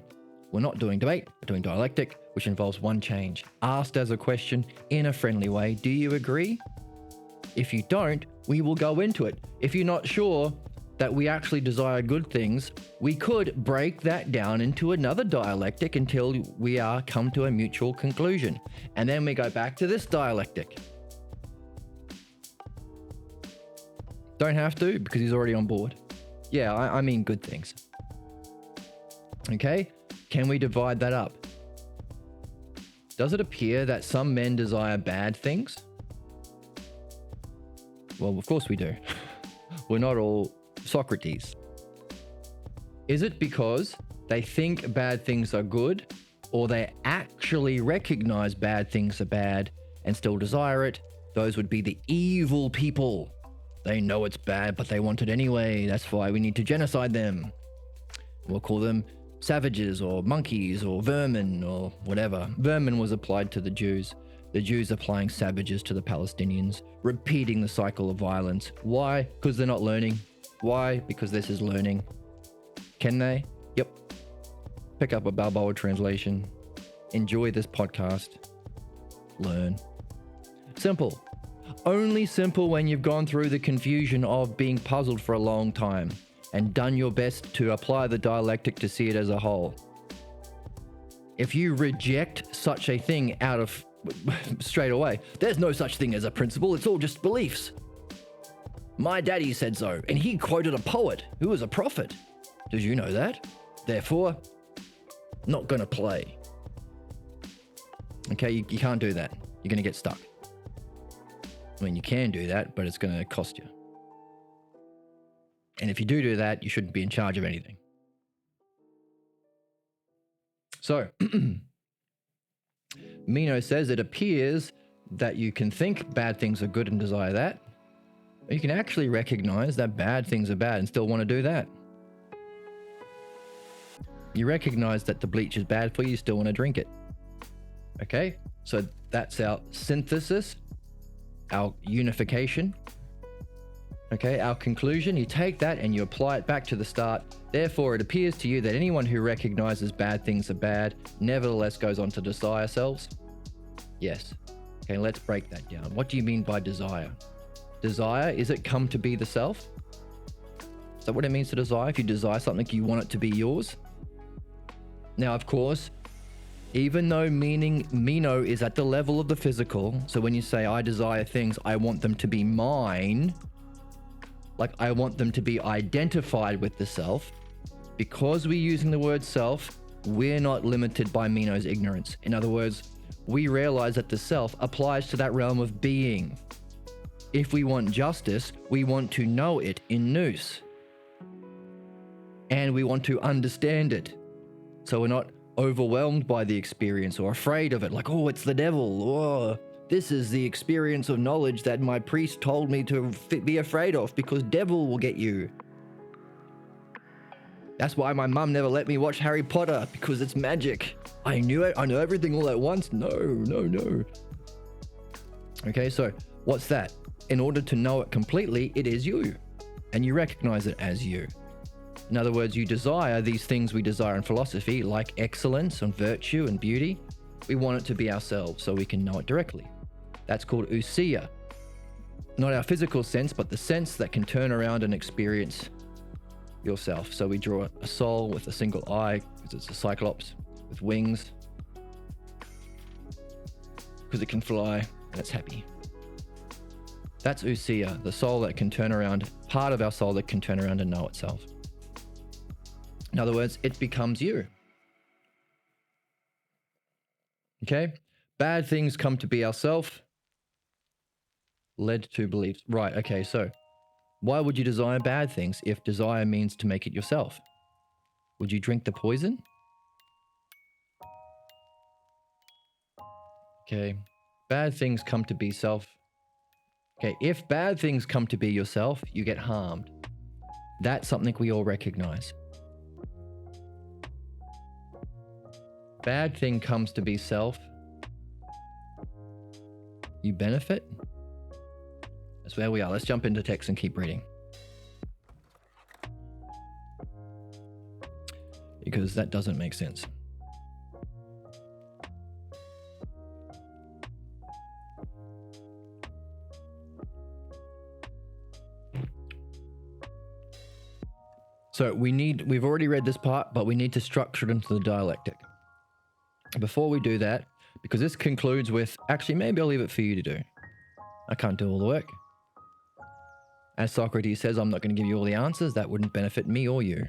we're not doing debate, we're doing dialectic, which involves one change. Asked as a question in a friendly way, do you agree? If you don't, we will go into it. If you're not sure that we actually desire good things, we could break that down into another dialectic until we are come to a mutual conclusion. And then we go back to this dialectic. Don't have to, because he's already on board. Yeah, I mean good things. Okay, can we divide that up? Does it appear that some men desire bad things? Well, of course we do. We're not all Socrates. Is it because they think bad things are good, or they actually recognize bad things are bad and still desire it? Those would be the evil people. They know it's bad, but they want it anyway. That's why we need to genocide them. We'll call them savages or monkeys or vermin or whatever. Vermin was applied to the Jews. The Jews applying savages to the Palestinians, repeating the cycle of violence. Why? Because they're not learning. Why? Because this is learning. Can they? Yep. Pick up a Balboa translation. Enjoy this podcast. Learn. Simple. Only simple when you've gone through the confusion of being puzzled for a long time and done your best to apply the dialectic to see it as a whole. If you reject such a thing out of straight away, there's no such thing as a principle, it's all just beliefs. My daddy said so, and he quoted a poet who was a prophet. Did you know that? Therefore, not gonna play. Okay, you can't do that. You're gonna get stuck. I mean, you can do that, but it's gonna cost you. And if you do that, you shouldn't be in charge of anything. So, Meno says it appears that you can think bad things are good and desire that. Or you can actually recognize that bad things are bad and still want to do that. You recognize that the bleach is bad for you, still want to drink it. Okay, so that's our synthesis, our unification. Okay, our conclusion, you take that and you apply it back to the start. Therefore, it appears to you that anyone who recognizes bad things are bad, nevertheless goes on to desire selves. Yes. Okay, let's break that down. What do you mean by desire? Desire, is it come to be the self? Is that what it means to desire? If you desire something, you want it to be yours? Now, of course, even though Meno is at the level of the physical, so when you say I desire things, I want them to be mine, like I want them to be identified with the self, because we're using the word self, we're not limited by Meno's ignorance. In other words, we realize that the self applies to that realm of being. If we want justice, we want to know it in nous. And we want to understand it. So we're not overwhelmed by the experience or afraid of it, like, oh, it's the devil, or this is the experience of knowledge that my priest told me to be afraid of because devil will get you. That's why my mum never let me watch Harry Potter, because it's magic. I knew it. I know everything all at once. No. Okay, so what's that? In order to know it completely, it is you, and you recognize it as you. In other words, you desire these things we desire in philosophy, like excellence and virtue and beauty. We want it to be ourselves so we can know it directly. That's called ousia. Not our physical sense, but the sense that can turn around and experience yourself. So we draw a soul with a single eye, because it's a cyclops with wings, because it can fly and it's happy. That's ousia, the soul that can turn around, part of our soul that can turn around and know itself. In other words, it becomes you. Okay? Bad things come to be ourself, led to beliefs. Right, okay, so why would you desire bad things if desire means to make it yourself? Would you drink the poison? Okay, bad things come to be self. Okay, if bad things come to be yourself, you get harmed. That's something we all recognize. Bad thing comes to be self, you benefit. That's where we are. Let's jump into text and keep reading, because that doesn't make sense. So we've already read this part, but we need to structure it into the dialectic. Before we do that, because this concludes with, actually, maybe I'll leave it for you to do. I can't do all the work. As Socrates says, I'm not going to give you all the answers. That wouldn't benefit me or you.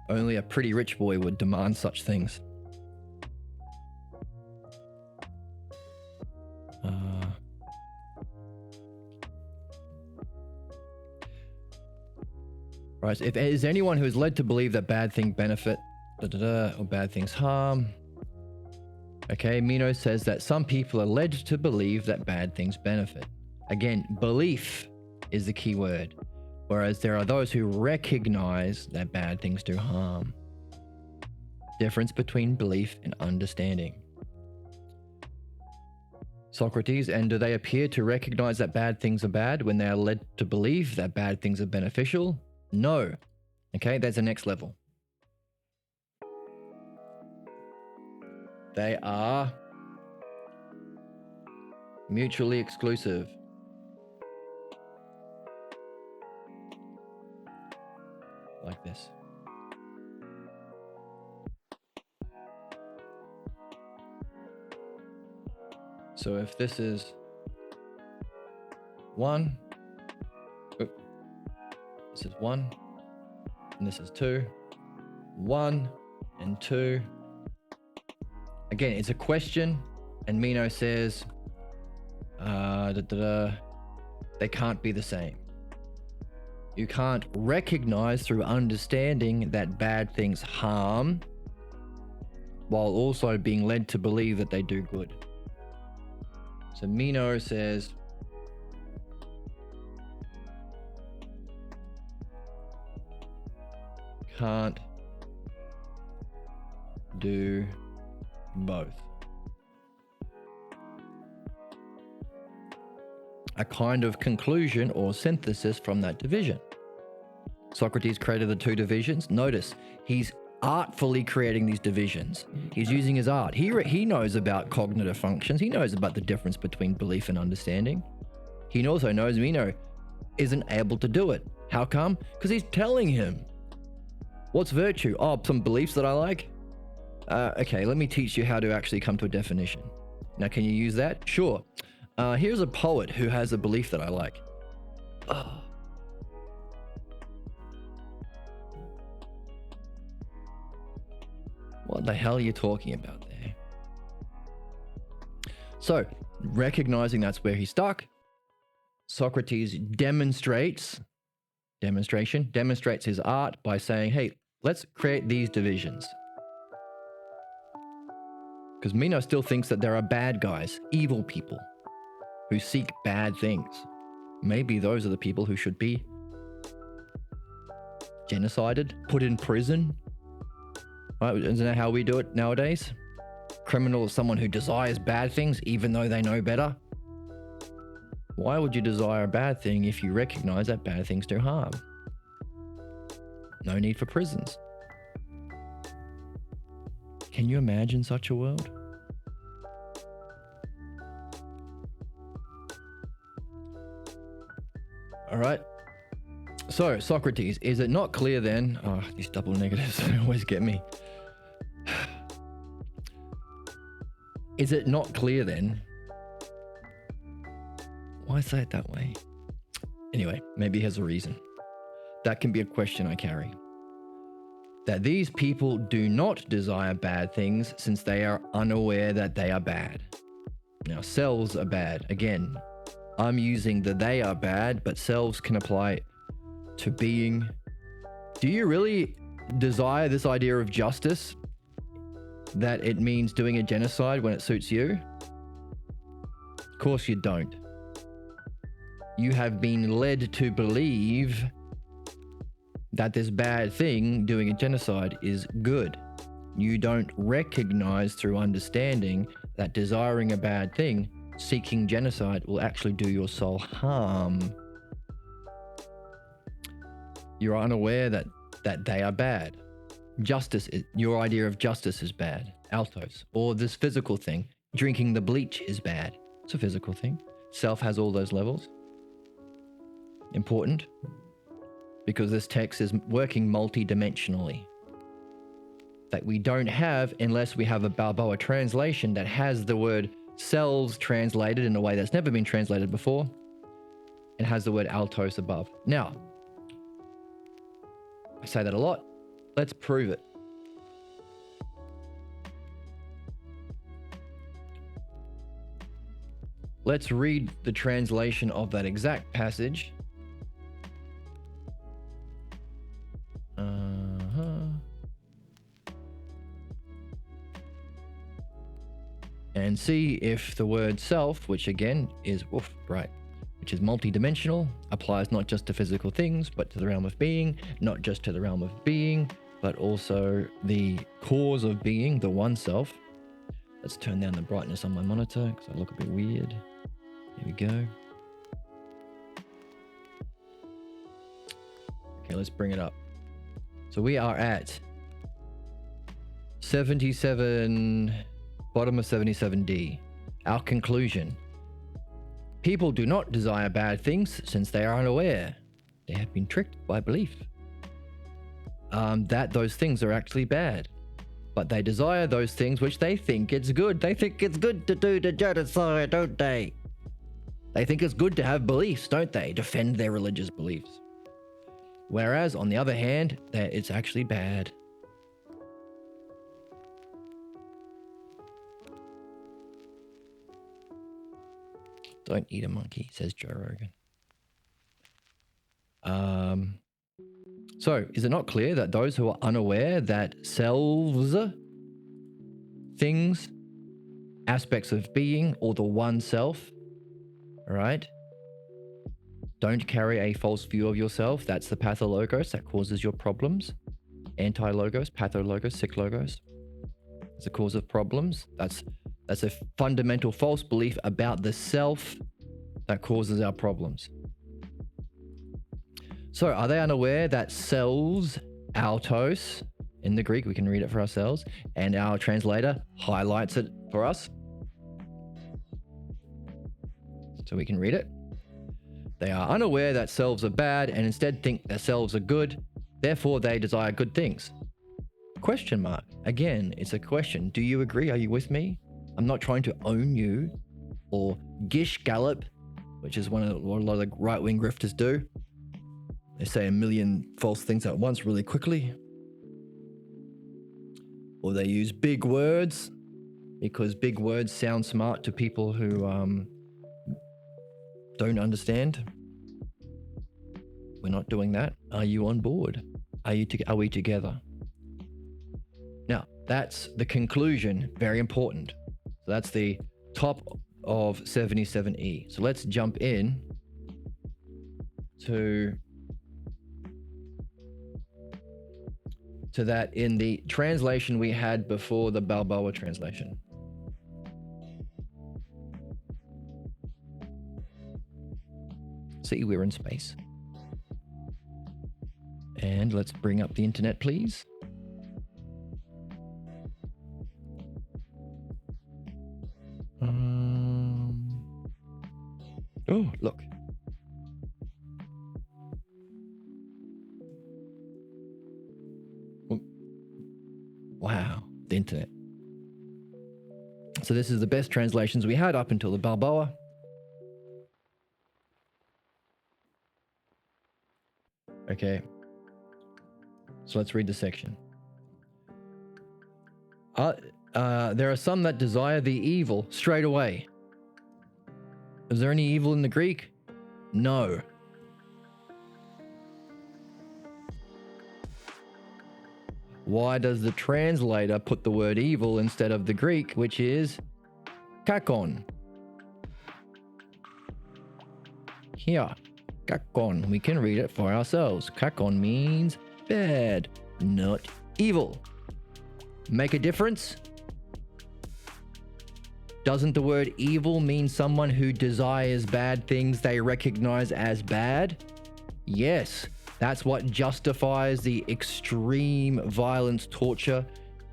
Only a pretty rich boy would demand such things. Right, so if is anyone who is led to believe that bad things benefit, or bad things harm. Okay, Meno says that some people are led to believe that bad things benefit. Again, belief is the key word, whereas there are those who recognize that bad things do harm. Difference between belief and understanding. Socrates, and do they appear to recognize that bad things are bad when they are led to believe that bad things are beneficial? No. Okay, that's the next level. They are mutually exclusive. Like this. So if this is 1, this is 1, and this is 2, 1 and 2. Again, it's a question, and Meno says they can't be the same. You can't recognize through understanding that bad things harm while also being led to believe that they do good. So Meno says can't do both. A kind of conclusion or synthesis from that division. Socrates created the two divisions. Notice he's artfully creating these divisions. He's using his art. He knows about cognitive functions. He knows about the difference between belief and understanding. He also knows Meno isn't able to do it. How come? Because he's telling him. What's virtue? Oh, some beliefs that I like? Okay, let me teach you how to actually come to a definition. Now, can you use that? Sure. Here's a poet who has a belief that I like. Oh. What the hell are you talking about there? So, recognizing that's where he's stuck, Socrates demonstrates his art by saying, hey, let's create these divisions. Because Meno still thinks that there are bad guys, evil people, who seek bad things. Maybe those are the people who should be genocided, put in prison. Right? Isn't that how we do it nowadays? Criminal is someone who desires bad things even though they know better. Why would you desire a bad thing if you recognize that bad things do harm? No need for prisons. Can you imagine such a world? All right. So, Socrates, is it not clear then? Oh, these double negatives always get me. Is it not clear then? Why say it that way? Anyway, maybe he has a reason. That can be a question I carry. That these people do not desire bad things since they are unaware that they are bad. Now, selves are bad. Again, I'm using the they are bad, but selves can apply to being. Do you really desire this idea of justice? That it means doing a genocide when it suits you? Of course you don't. You have been led to believe that this bad thing, doing a genocide, is good. You don't recognize through understanding that desiring a bad thing, seeking genocide, will actually do your soul harm. You're unaware that they are bad. Justice, your idea of justice is bad. Altos. Or this physical thing, drinking the bleach is bad. It's a physical thing. Self has all those levels. Important. Because this text is working multi-dimensionally. That we don't have unless we have a Balboa translation that has the word selves translated in a way that's never been translated before and has the word altos above. Now, I say that a lot. Let's prove it. Let's read the translation of that exact passage and see if the word self, which again is which is multidimensional, applies not just to physical things, but to the realm of being, not just to the realm of being, but also the cause of being, the one self. Let's turn down the brightness on my monitor because I look a bit weird. Here we go. Okay, let's bring it up. So we are at 77, bottom of 77D. Our conclusion. People do not desire bad things since they are unaware. They have been tricked by belief that those things are actually bad. But they desire those things which they think it's good. They think it's good to do the genocide, don't they? They think it's good to have beliefs, don't they? Defend their religious beliefs. Whereas, on the other hand, that it's actually bad. Don't eat a monkey, says Joe Rogan. So, is it not clear that those who are unaware that selves, things, aspects of being, or the one self, all right, don't carry a false view of yourself? That's the pathologos that causes your problems. Anti-logos, pathologos, sick logos. It's a cause of problems. That's a fundamental false belief about the self that causes our problems. So are they unaware that selves, autos, in the Greek, we can read it for ourselves, and our translator highlights it for us so we can read it. They are unaware that selves are bad and instead think that selves are good. Therefore, they desire good things. Question mark. Again, it's a question. Do you agree? Are you with me? I'm not trying to own you or gish gallop, which is what a lot of the right-wing grifters do. They say a million false things at once really quickly. Or they use big words because big words sound smart to people who don't understand. We're not doing that. Are you on board? Are we together? Now, that's the conclusion. Very important. So that's the top of 77E. So let's jump in to that in the translation we had before, the Balboa translation. See, we're in space. And let's bring up the internet, please. Oh, look. Wow, the internet. So this is the best translations we had up until the Balboa. Okay. So let's read the section. There are some that desire the evil straight away. Is there any evil in the Greek? No. Why does the translator put the word evil instead of the Greek, which is kakon? Here, kakon. We can read it for ourselves. Kakon means bad, not evil. Make a difference? Doesn't the word evil mean someone who desires bad things they recognize as bad? Yes, that's what justifies the extreme violence, torture,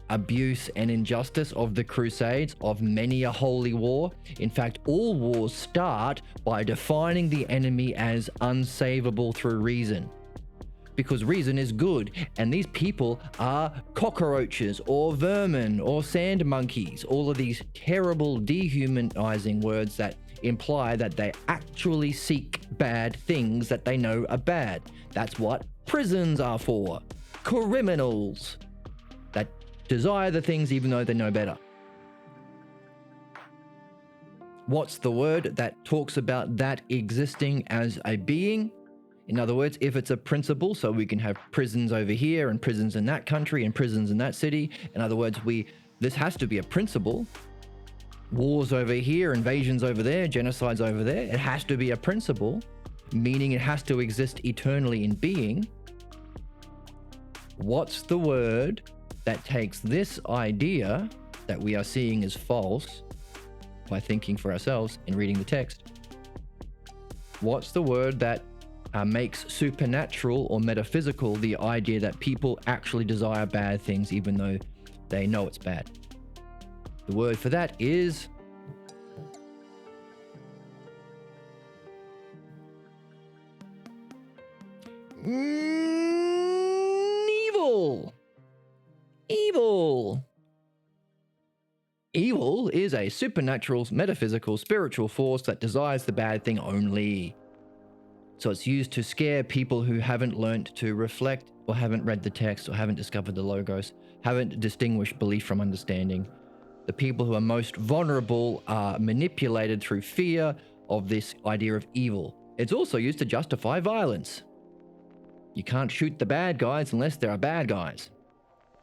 abuse, and injustice of the Crusades, of many a holy war. In fact, all wars start by defining the enemy as unsavable through reason. Because reason is good, and these people are cockroaches or vermin or sand monkeys, all of these terrible dehumanizing words that imply that they actually seek bad things that they know are bad. That's what prisons are for. Criminals that desire the things even though they know better. What's the word that talks about that existing as a being? In other words, if it's a principle, so we can have prisons over here and prisons in that country and prisons in that city. In other words, this has to be a principle. wars over here, invasions over there, genocides over there. It has to be a principle, meaning it has to exist eternally in being. What's the word that takes this idea that we are seeing as false by thinking for ourselves and reading the text? What's the word that makes supernatural or metaphysical the idea that people actually desire bad things even though they know it's bad? The word for that is evil. Evil. Evil is a supernatural, metaphysical, spiritual force that desires the bad thing only. So it's used to scare people who haven't learnt to reflect or haven't read the text or haven't discovered the logos, haven't distinguished belief from understanding. The people who are most vulnerable are manipulated through fear of this idea of evil. It's also used to justify violence. You can't shoot the bad guys unless there are bad guys.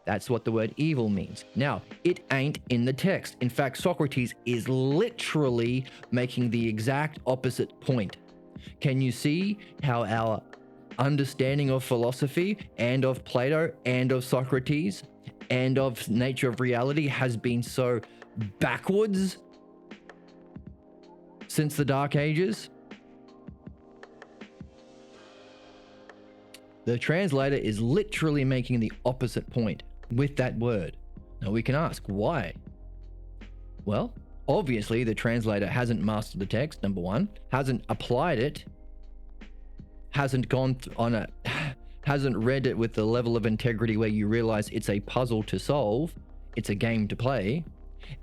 That's what the word evil means. Now, it ain't in the text. In fact, Socrates is literally making the exact opposite point. Can you see how our understanding of philosophy and of Plato and of Socrates and of nature of reality has been so backwards since the Dark Ages? The translator is literally making the opposite point with that word. Now we can ask, why? Well, obviously the translator hasn't mastered the text, number one, hasn't applied it, hasn't read it with the level of integrity where you realize it's a puzzle to solve, it's a game to play,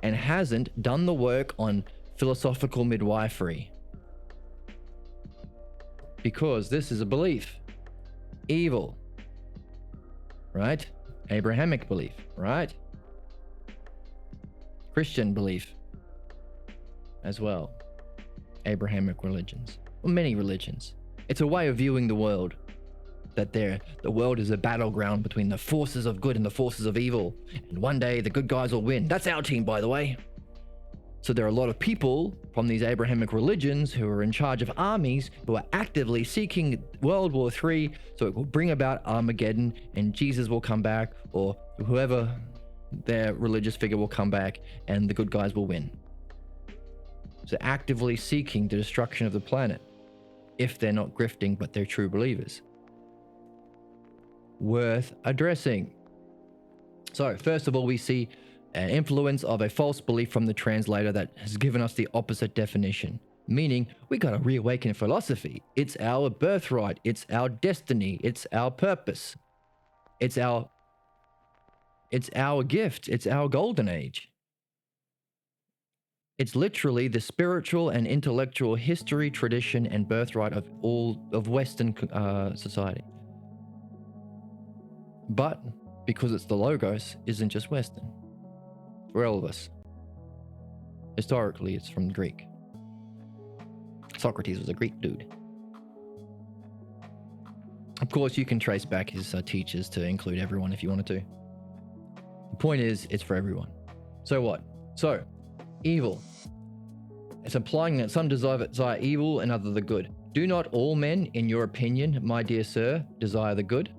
and hasn't done the work on philosophical midwifery. Because this is a belief. Evil. Right? Abrahamic belief, right? Christian belief as well. Abrahamic religions. Well, many religions. It's a way of viewing the world. That the world is a battleground between the forces of good and the forces of evil. And one day the good guys will win. That's our team, by the way. So there are a lot of people from these Abrahamic religions who are in charge of armies who are actively seeking World War III so it will bring about Armageddon and Jesus will come back, or whoever their religious figure will come back and the good guys will win. So actively seeking the destruction of the planet, if they're not grifting but they're true believers. Worth addressing. So first of all, we see an influence of a false belief from the translator that has given us the opposite definition, meaning we got to reawaken philosophy. It's our birthright, it's our destiny, it's our purpose, it's our gift, it's our golden age. It's literally the spiritual and intellectual history, tradition, and birthright of all of Western society. But because it's the Logos, isn't just Western. For all of us. Historically, it's from Greek. Socrates was a Greek dude. Of course, you can trace back his teachers to include everyone if you wanted to. The point is, it's for everyone. So what? So, evil. It's implying that some desire evil and others the good. Do not all men, in your opinion, my dear sir, desire the good?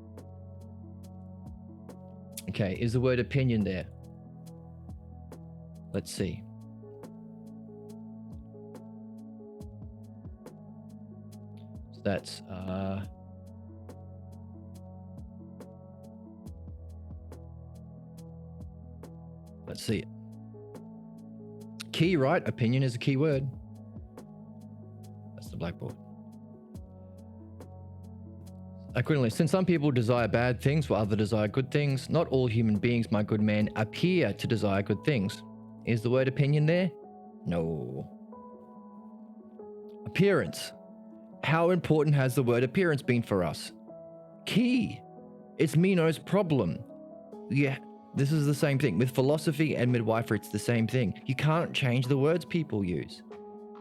Okay, is the word opinion there? Let's see. So that's let's see it. Key, right? Opinion is a key word. That's the blackboard. Accordingly, since some people desire bad things while others desire good things, not all human beings, my good man, appear to desire good things. Is the word opinion there? No. Appearance. How important has the word appearance been for us? Key. It's Meno's problem. Yeah, this is the same thing. With philosophy and midwifery, it's the same thing. You can't change the words people use.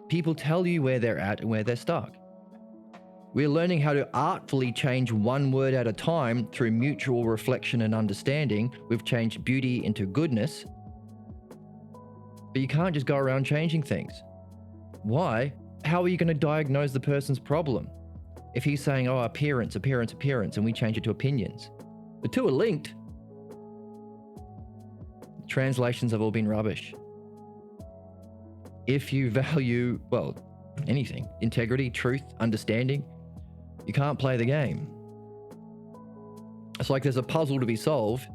People tell you where they're at and where they're stuck. We're learning how to artfully change one word at a time through mutual reflection and understanding. We've changed beauty into goodness. But you can't just go around changing things. Why? How are you going to diagnose the person's problem? If he's saying, oh, appearance, appearance, appearance, and we change it to opinions. The two are linked. Translations have all been rubbish. If you value, well, anything, integrity, truth, understanding, you can't play the game. It's like there's a puzzle to be solved,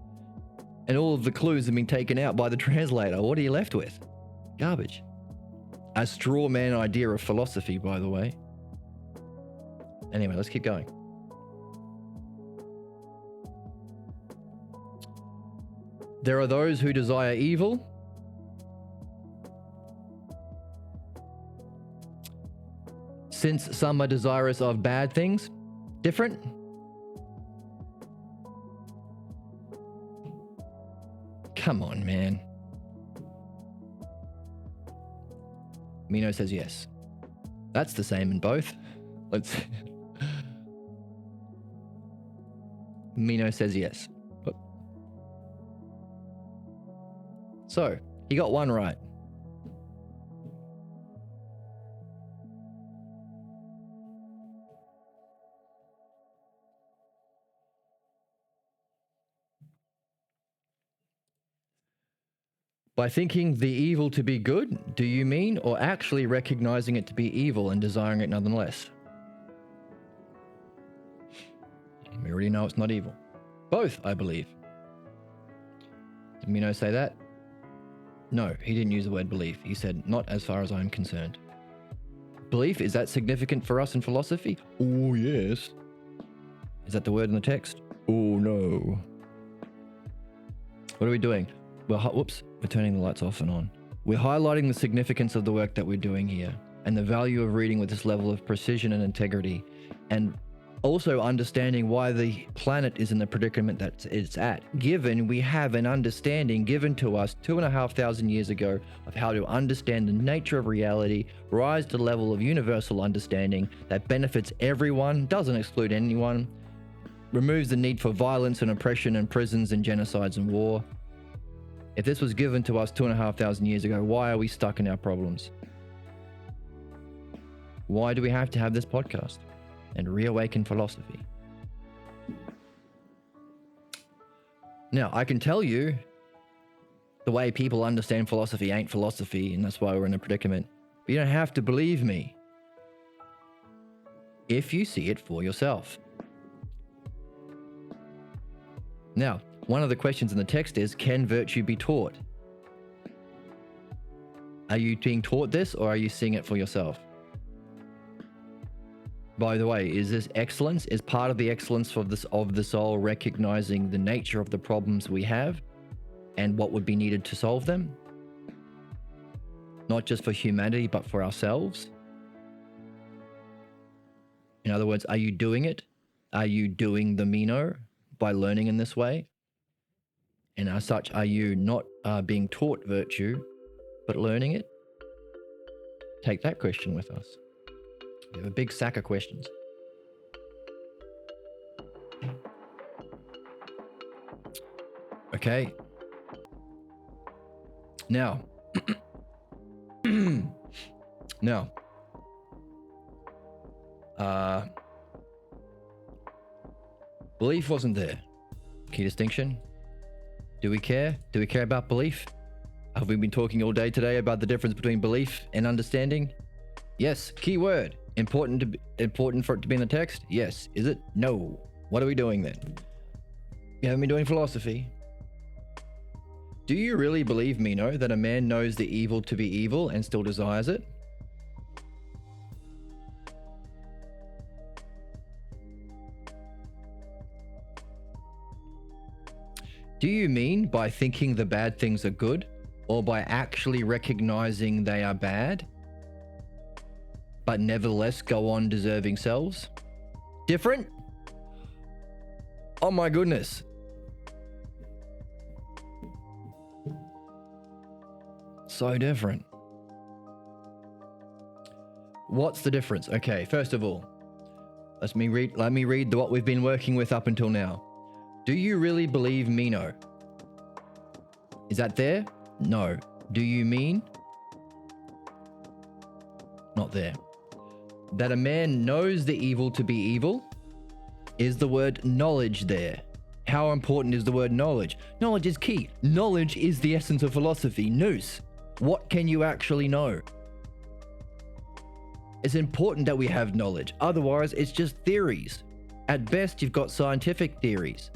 and all of the clues have been taken out by the translator. What are you left with? Garbage. A straw man idea of philosophy, by the way. Anyway, let's keep going. There are those who desire evil. Since some are desirous of bad things. Different? Come on, man. Meno says yes. That's the same in both. Let's... Meno says yes. So, he got one right. By thinking the evil to be good, do you mean, or actually recognizing it to be evil and desiring it nonetheless? We already know it's not evil. Both, I believe. Did Meno say that? No, he didn't use the word belief. He said, not as far as I'm concerned. Belief, is that significant for us in philosophy? Oh, yes. Is that the word in the text? Oh, no. What are we doing? Whoops, we're turning the lights off and on. We're highlighting the significance of the work that we're doing here and the value of reading with this level of precision and integrity, and also understanding why the planet is in the predicament that it's at, given we have an understanding given to us 2,500 years ago of how to understand the nature of reality, rise to the level of universal understanding that benefits everyone, doesn't exclude anyone, removes the need for violence and oppression and prisons and genocides and war. If this was given to us 2,500 years ago, why are we stuck in our problems? Why do we have to have this podcast and reawaken philosophy? Now, I can tell you the way people understand philosophy ain't philosophy, and that's why we're in a predicament. But you don't have to believe me if you see it for yourself. Now, one of the questions in the text is, can virtue be taught? Are you being taught this, or are you seeing it for yourself? By the way, is this excellence? Is part of the excellence of the soul recognizing the nature of the problems we have and what would be needed to solve them? Not just for humanity, but for ourselves? In other words, are you doing it? Are you doing the Meno by learning in this way? And as such, are you not being taught virtue, but learning it? Take that question with us. We have a big sack of questions. Okay. Now. Now. Belief wasn't there. Key distinction. Do we care? Do we care about belief? Have we been talking all day today about the difference between belief and understanding? Yes. Key word. Important for it to be in the text? Yes. Is it? No. What are we doing then? You haven't been doing philosophy. Do you really believe, Meno, that a man knows the evil to be evil and still desires it? Do you mean by thinking the bad things are good, or by actually recognizing they are bad, but nevertheless go on deserving selves? Different? Oh my goodness. So different. What's the difference? Okay, first of all, let me read what we've been working with up until now. Do you really believe Meno? Is that there? No. Do you mean? Not there. That a man knows the evil to be evil? Is the word knowledge there? How important is the word knowledge? Knowledge is key. Knowledge is the essence of philosophy. Nous. What can you actually know? It's important that we have knowledge. Otherwise, it's just theories. At best, you've got scientific theories.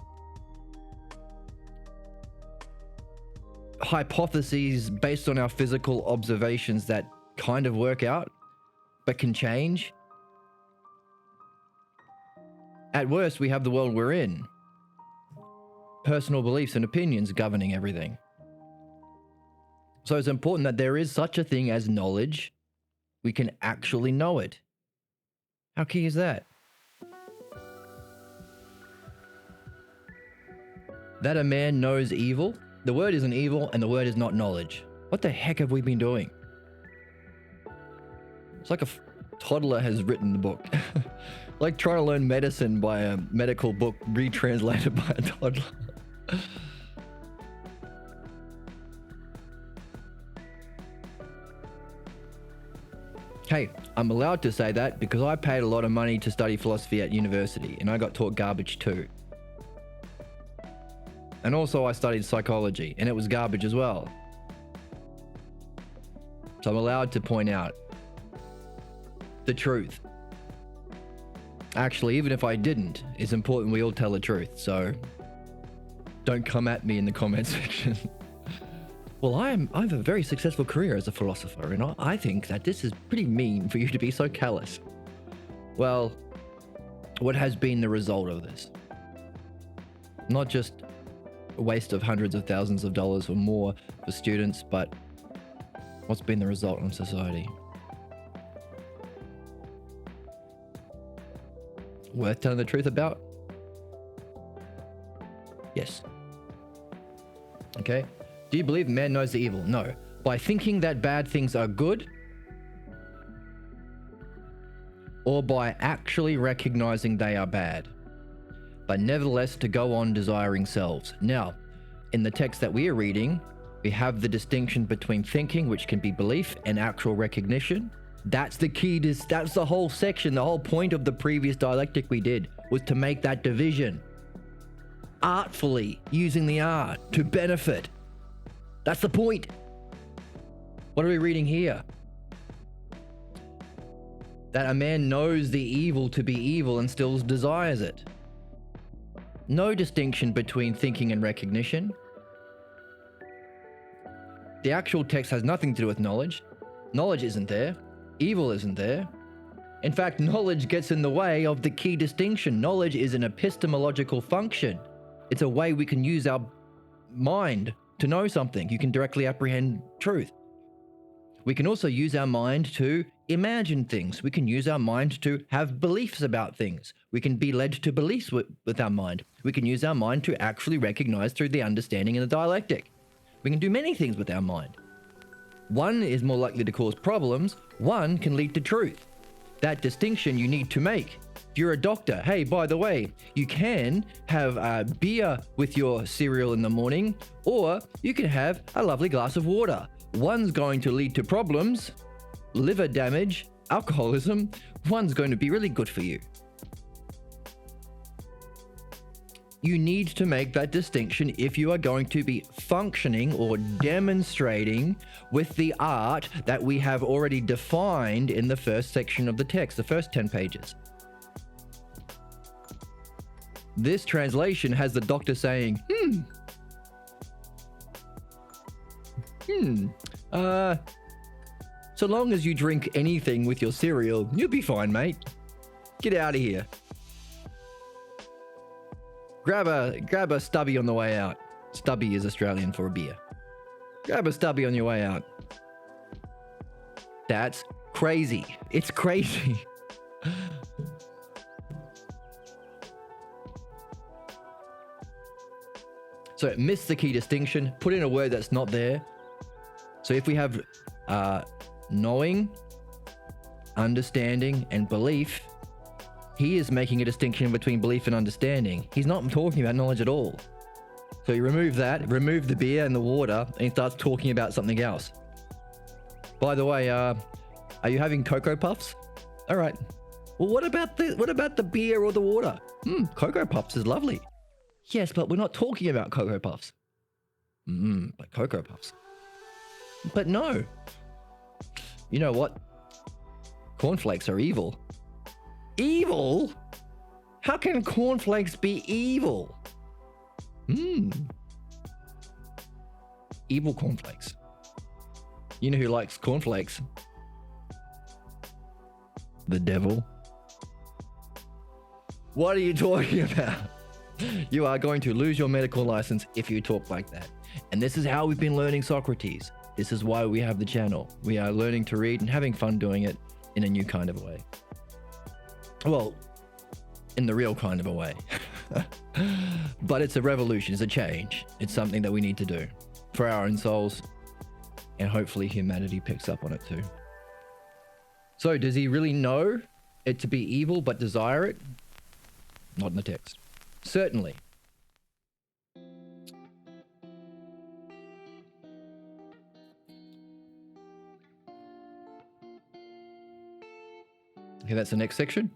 Hypotheses based on our physical observations that kind of work out, but can change. At worst, we have the world we're in. Personal beliefs and opinions governing everything. So it's important that there is such a thing as knowledge. We can actually know it. How key is that? That a man knows evil? The word isn't evil and the word is not knowledge. What the heck have we been doing? It's like a toddler has written the book. Like trying to learn medicine by a medical book retranslated by a toddler. Hey, I'm allowed to say that because I paid a lot of money to study philosophy at university and I got taught garbage too. And also I studied psychology and it was garbage as well. So I'm allowed to point out the truth. Actually, even if I didn't, it's important we all tell the truth. So don't come at me in the comment section. Well, I have a very successful career as a philosopher, and I think that this is pretty mean for you to be so callous. Well, what has been the result of this? Not just a waste of hundreds of thousands of dollars or more for students, but what's been the result on society? Worth telling the truth about? Yes. Okay. Do you believe man knows the evil? No. By thinking that bad things are good, or by actually recognizing they are bad, but nevertheless to go on desiring selves. Now, in the text that we are reading, we have the distinction between thinking, which can be belief, and actual recognition. That's the key. That's the whole section. The whole point of the previous dialectic we did was to make that division. Artfully using the art to benefit. That's the point. What are we reading here? That a man knows the evil to be evil and still desires it. No distinction between thinking and recognition. The actual text has nothing to do with knowledge. Knowledge isn't there. Evil isn't there. In fact, knowledge gets in the way of the key distinction. Knowledge is an epistemological function. It's a way we can use our mind to know something. You can directly apprehend truth. We can also use our mind to imagine things. We can use our mind to have beliefs about things. We can be led to beliefs with our mind. We can use our mind to actually recognize through the understanding and the dialectic. We can do many things with our mind. One is more likely to cause problems. One can lead to truth. That distinction you need to make. If you're a doctor, hey, by the way, you can have a beer with your cereal in the morning, or you can have a lovely glass of water. One's going to lead to problems, liver damage, alcoholism. One's going to be really good for you. You need to make that distinction if you are going to be functioning or demonstrating with the art that we have already defined in the first section of the text, the first 10 pages. This translation has the doctor saying, so long as you drink anything with your cereal, you'll be fine, mate. Get out of here. Grab a stubby on the way out. Stubby is Australian for a beer. Grab a stubby on your way out. That's crazy. It's crazy. So miss the key distinction, put in a word that's not there. So if we have knowing, understanding, and belief, he is making a distinction between belief and understanding. He's not talking about knowledge at all. So you remove that, remove the beer and the water, and he starts talking about something else. By the way, are you having Cocoa Puffs? All right. Well, what about the beer or the water? Cocoa Puffs is lovely. Yes, but we're not talking about Cocoa Puffs. But Cocoa Puffs. But no. You know what? Cornflakes are evil. Evil? How can cornflakes be evil? Evil cornflakes. You know who likes cornflakes? The devil. What are you talking about? You are going to lose your medical license if you talk like that. And this is how we've been learning Socrates. This is why we have the channel. We are learning to read and having fun doing it in a new kind of way. Well, in the real kind of a way. But it's a revolution, it's a change. It's something that we need to do for our own souls, and hopefully humanity picks up on it too. So does he really know it to be evil but desire it? Not in the text. Certainly. Okay, that's the next section.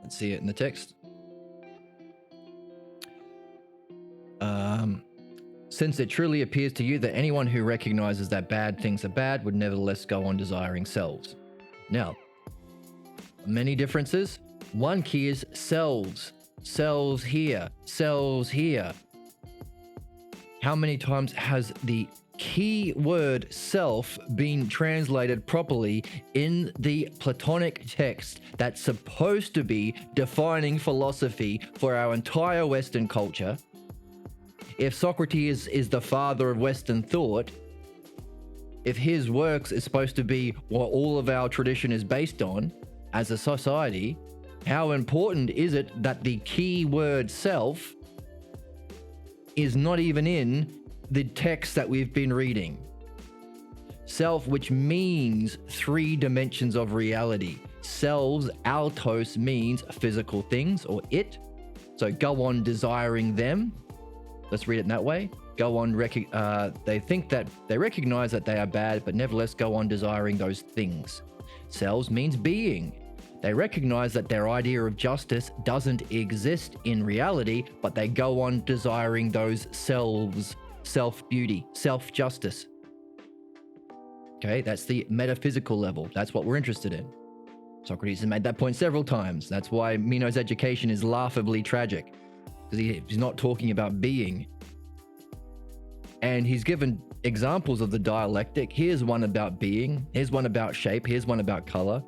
Let's see it in the text. Since it truly appears to you that anyone who recognizes that bad things are bad would nevertheless go on desiring selves. Now, many differences. One key is selves. Selves here. Selves here. How many times has the key word self been translated properly in the Platonic text that's supposed to be defining philosophy for our entire Western culture? If Socrates is the father of Western thought, if his works is supposed to be what all of our tradition is based on as a society, how important is it that the key word self is not even in the text that we've been reading? Self, which means 3 dimensions of reality. Selves, altos, means physical things or it. So go on desiring them. Let's read it in that way. Go on, they think that they recognize that they are bad, but nevertheless go on desiring those things. Selves means being. They recognize that their idea of justice doesn't exist in reality, but they go on desiring those selves, self-beauty, self-justice. Okay, that's the metaphysical level. That's what we're interested in. Socrates has made that point several times. That's why Meno's education is laughably tragic, because he's not talking about being. And he's given examples of the dialectic. Here's one about being. Here's one about shape. Here's one about color.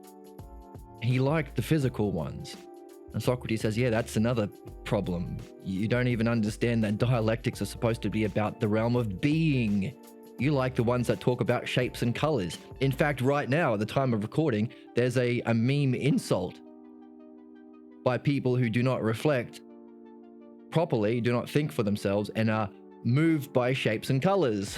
He liked the physical ones. And Socrates says, yeah, that's another problem. You don't even understand that dialectics are supposed to be about the realm of being. You like the ones that talk about shapes and colors. In fact, right now, at the time of recording, there's a meme insult by people who do not reflect properly, do not think for themselves, and are moved by shapes and colors.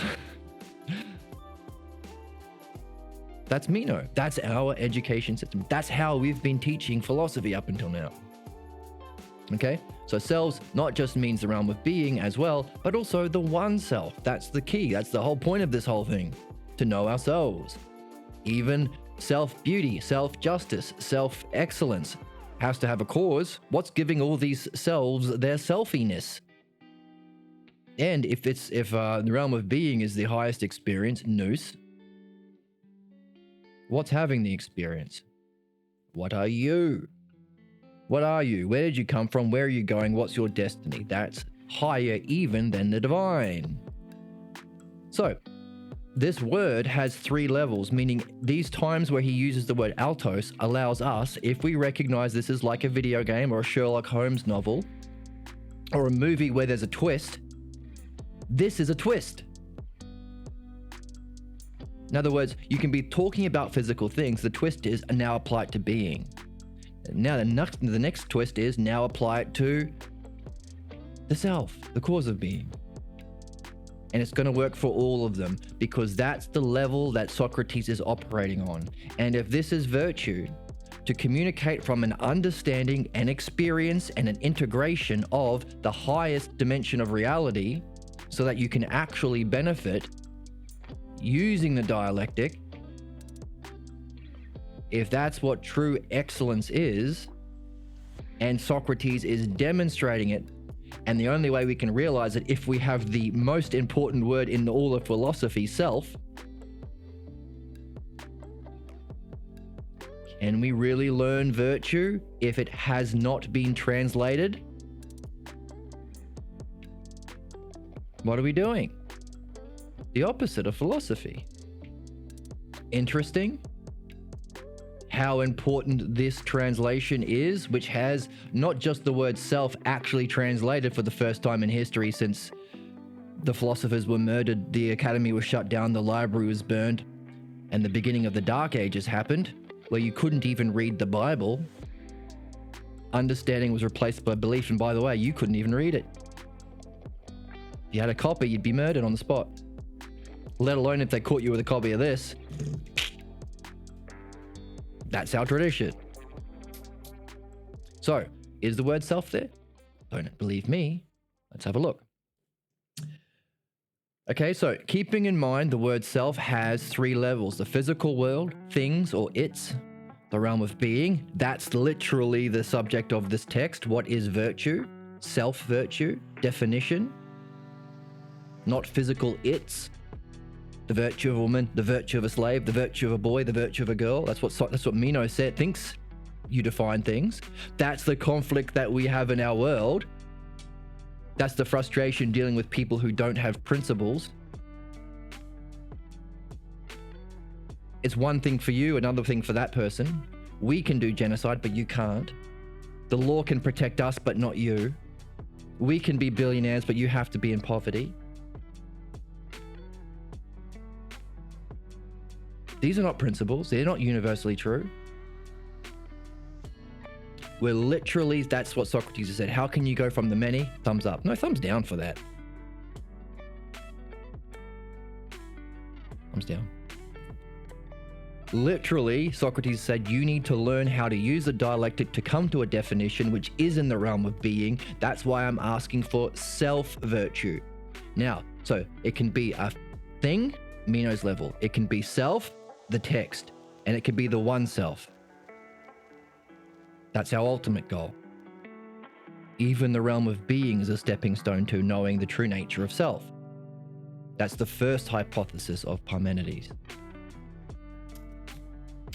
That's Meno. That's our education system. That's how we've been teaching philosophy up until now. Okay? So selves not just means the realm of being as well, but also the one self. That's the key. That's the whole point of this whole thing. To know ourselves. Even self-beauty, self-justice, self-excellence has to have a cause. What's giving all these selves their selfiness? And if the realm of being is the highest experience, nous, what's having the experience? What are you? What are you? Where did you come from? Where are you going? What's your destiny? That's higher even than the divine. So, this word has 3 levels, meaning these times where he uses the word altos allows us, if we recognize this is like a video game or a Sherlock Holmes novel, or a movie where there's a twist, this is a twist. In other words, you can be talking about physical things. The twist is now apply it to being. Now the next twist is now apply it to the self, the cause of being. And it's going to work for all of them because that's the level that Socrates is operating on. And if this is virtue, to communicate from an understanding, an experience, and an integration of the highest dimension of reality, so that you can actually benefit using the dialectic. If that's what true excellence is, and Socrates is demonstrating it, and the only way we can realize it if we have the most important word in all of philosophy, self, can we really learn virtue if it has not been translated? What are we doing? The opposite of philosophy. Interesting how important this translation is, which has not just the word self actually translated for the first time in history since the philosophers were murdered, the academy was shut down, the library was burned, and the beginning of the Dark Ages happened, where you couldn't even read the Bible. Understanding was replaced by belief, and by the way, you couldn't even read it. If you had a copy, you'd be murdered on the spot. Let alone if they caught you with a copy of this. That's our tradition. So, is the word self there? Don't believe me. Let's have a look. Okay, so keeping in mind the word self has 3 levels: the physical world, things or its, the realm of being. That's literally the subject of this text. What is virtue? Self-virtue, definition. Not physical its. The virtue of a woman, the virtue of a slave, the virtue of a boy, the virtue of a girl. That's what Meno said. Thinks you define things. That's the conflict that we have in our world. That's the frustration dealing with people who don't have principles. It's one thing for you, another thing for that person. We can do genocide, but you can't. The law can protect us, but not you. We can be billionaires, but you have to be in poverty. These are not principles. They're not universally true. We're literally, that's what Socrates has said. How can you go from the many? Thumbs up. No, thumbs down for that. Thumbs down. Literally, Socrates said you need to learn how to use a dialectic to come to a definition which is in the realm of being. That's why I'm asking for self-virtue. Now, so it can be a thing, Meno's level. It can be self, the text, and it can be the one self. That's our ultimate goal. Even the realm of being is a stepping stone to knowing the true nature of self. That's the first hypothesis of Parmenides.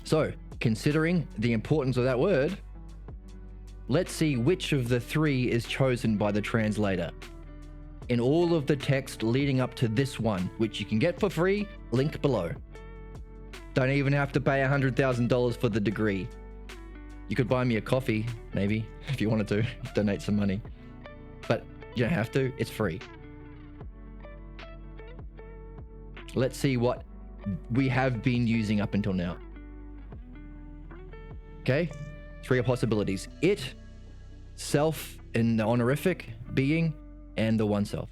So, considering the importance of that word, let's see which of the 3 is chosen by the translator. In all of the text leading up to this one, which you can get for free, link below. Don't even have to pay $100,000 for the degree. You could buy me a coffee, maybe, if you wanted to, donate some money. But you don't have to, it's free. Let's see what we have been using up until now. Okay, 3 possibilities. It, self in the honorific, being, and the one self.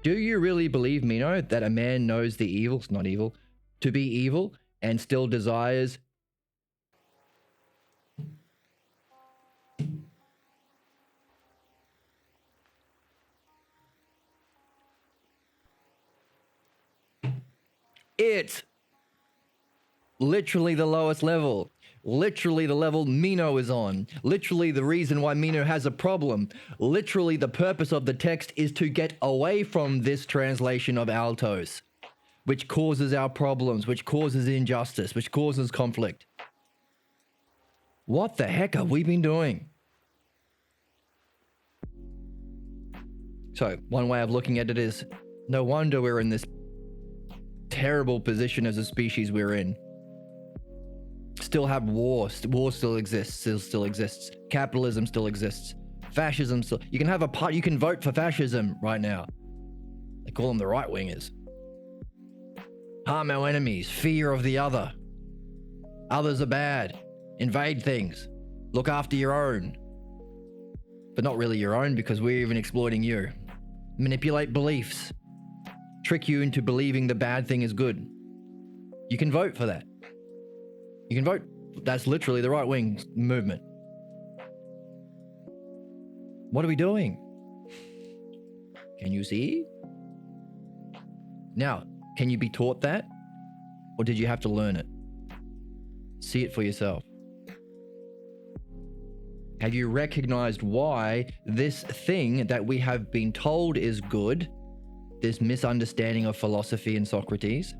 Do you really believe, Meno, that a man knows the evil, it's not evil, to be evil, and still desires it? Literally the lowest level. Literally the level Meno is on. Literally the reason why Meno has a problem. Literally the purpose of the text is to get away from this translation of altos, which causes our problems, which causes injustice, which causes conflict. What the heck have we been doing? So, one way of looking at it is, no wonder we're in this terrible position as a species we're in. Still have war. War still exists. Still exists. Capitalism still exists. Fascism still. You can have a part. You can vote for fascism right now. They call them the right wingers. Harm our enemies. Fear of the other. Others are bad. Invade things. Look after your own. But not really your own, because we're even exploiting you. Manipulate beliefs. Trick you into believing the bad thing is good. You can vote for that. You can vote. That's literally the right wing movement. What are we doing? Can you see? Now, can you be taught that? Or did you have to learn it? See it for yourself. Have you recognized why this thing that we have been told is good, this misunderstanding of philosophy and Socrates,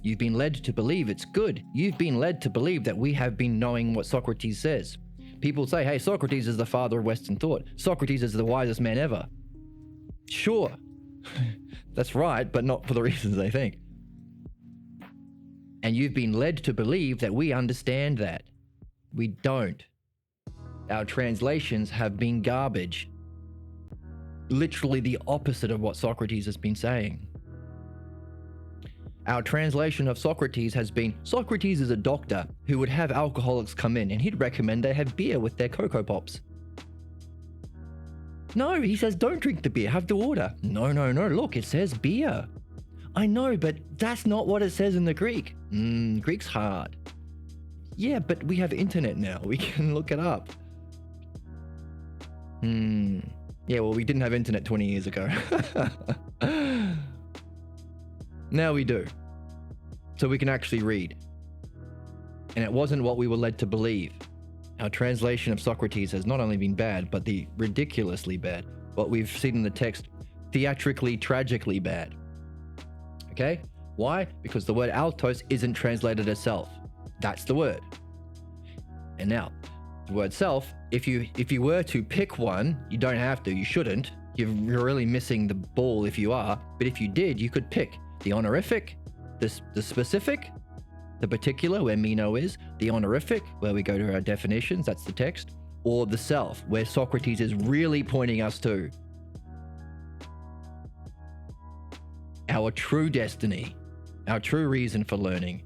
you've been led to believe it's good. You've been led to believe that we have been knowing what Socrates says. People say, hey, Socrates is the father of Western thought. Socrates is the wisest man ever. Sure, that's right, but not for the reasons they think. And you've been led to believe that we understand that. We don't. Our translations have been garbage. Literally the opposite of what Socrates has been saying. Our translation of Socrates has been, Socrates is a doctor who would have alcoholics come in and he'd recommend they have beer with their Cocoa Pops. No, he says, don't drink the beer, have the water. No, look, it says beer. I know, but that's not what it says in the Greek. Greek's hard. Yeah, but we have internet now. We can look it up. Yeah, well, we didn't have internet 20 years ago. Now we do. So we can actually read. And it wasn't what we were led to believe. Our translation of Socrates has not only been bad, but the ridiculously bad. What we've seen in the text, theatrically, tragically bad. Okay? Why? Because the word altos isn't translated as self. That's the word. And now, the word self, if you were to pick one, you don't have to, you shouldn't. You're really missing the ball if you are. But if you did, you could pick the honorific, the specific, the particular, where Meno is, the honorific, where we go to our definitions, that's the text, or the self, where Socrates is really pointing us to. Our true destiny, our true reason for learning,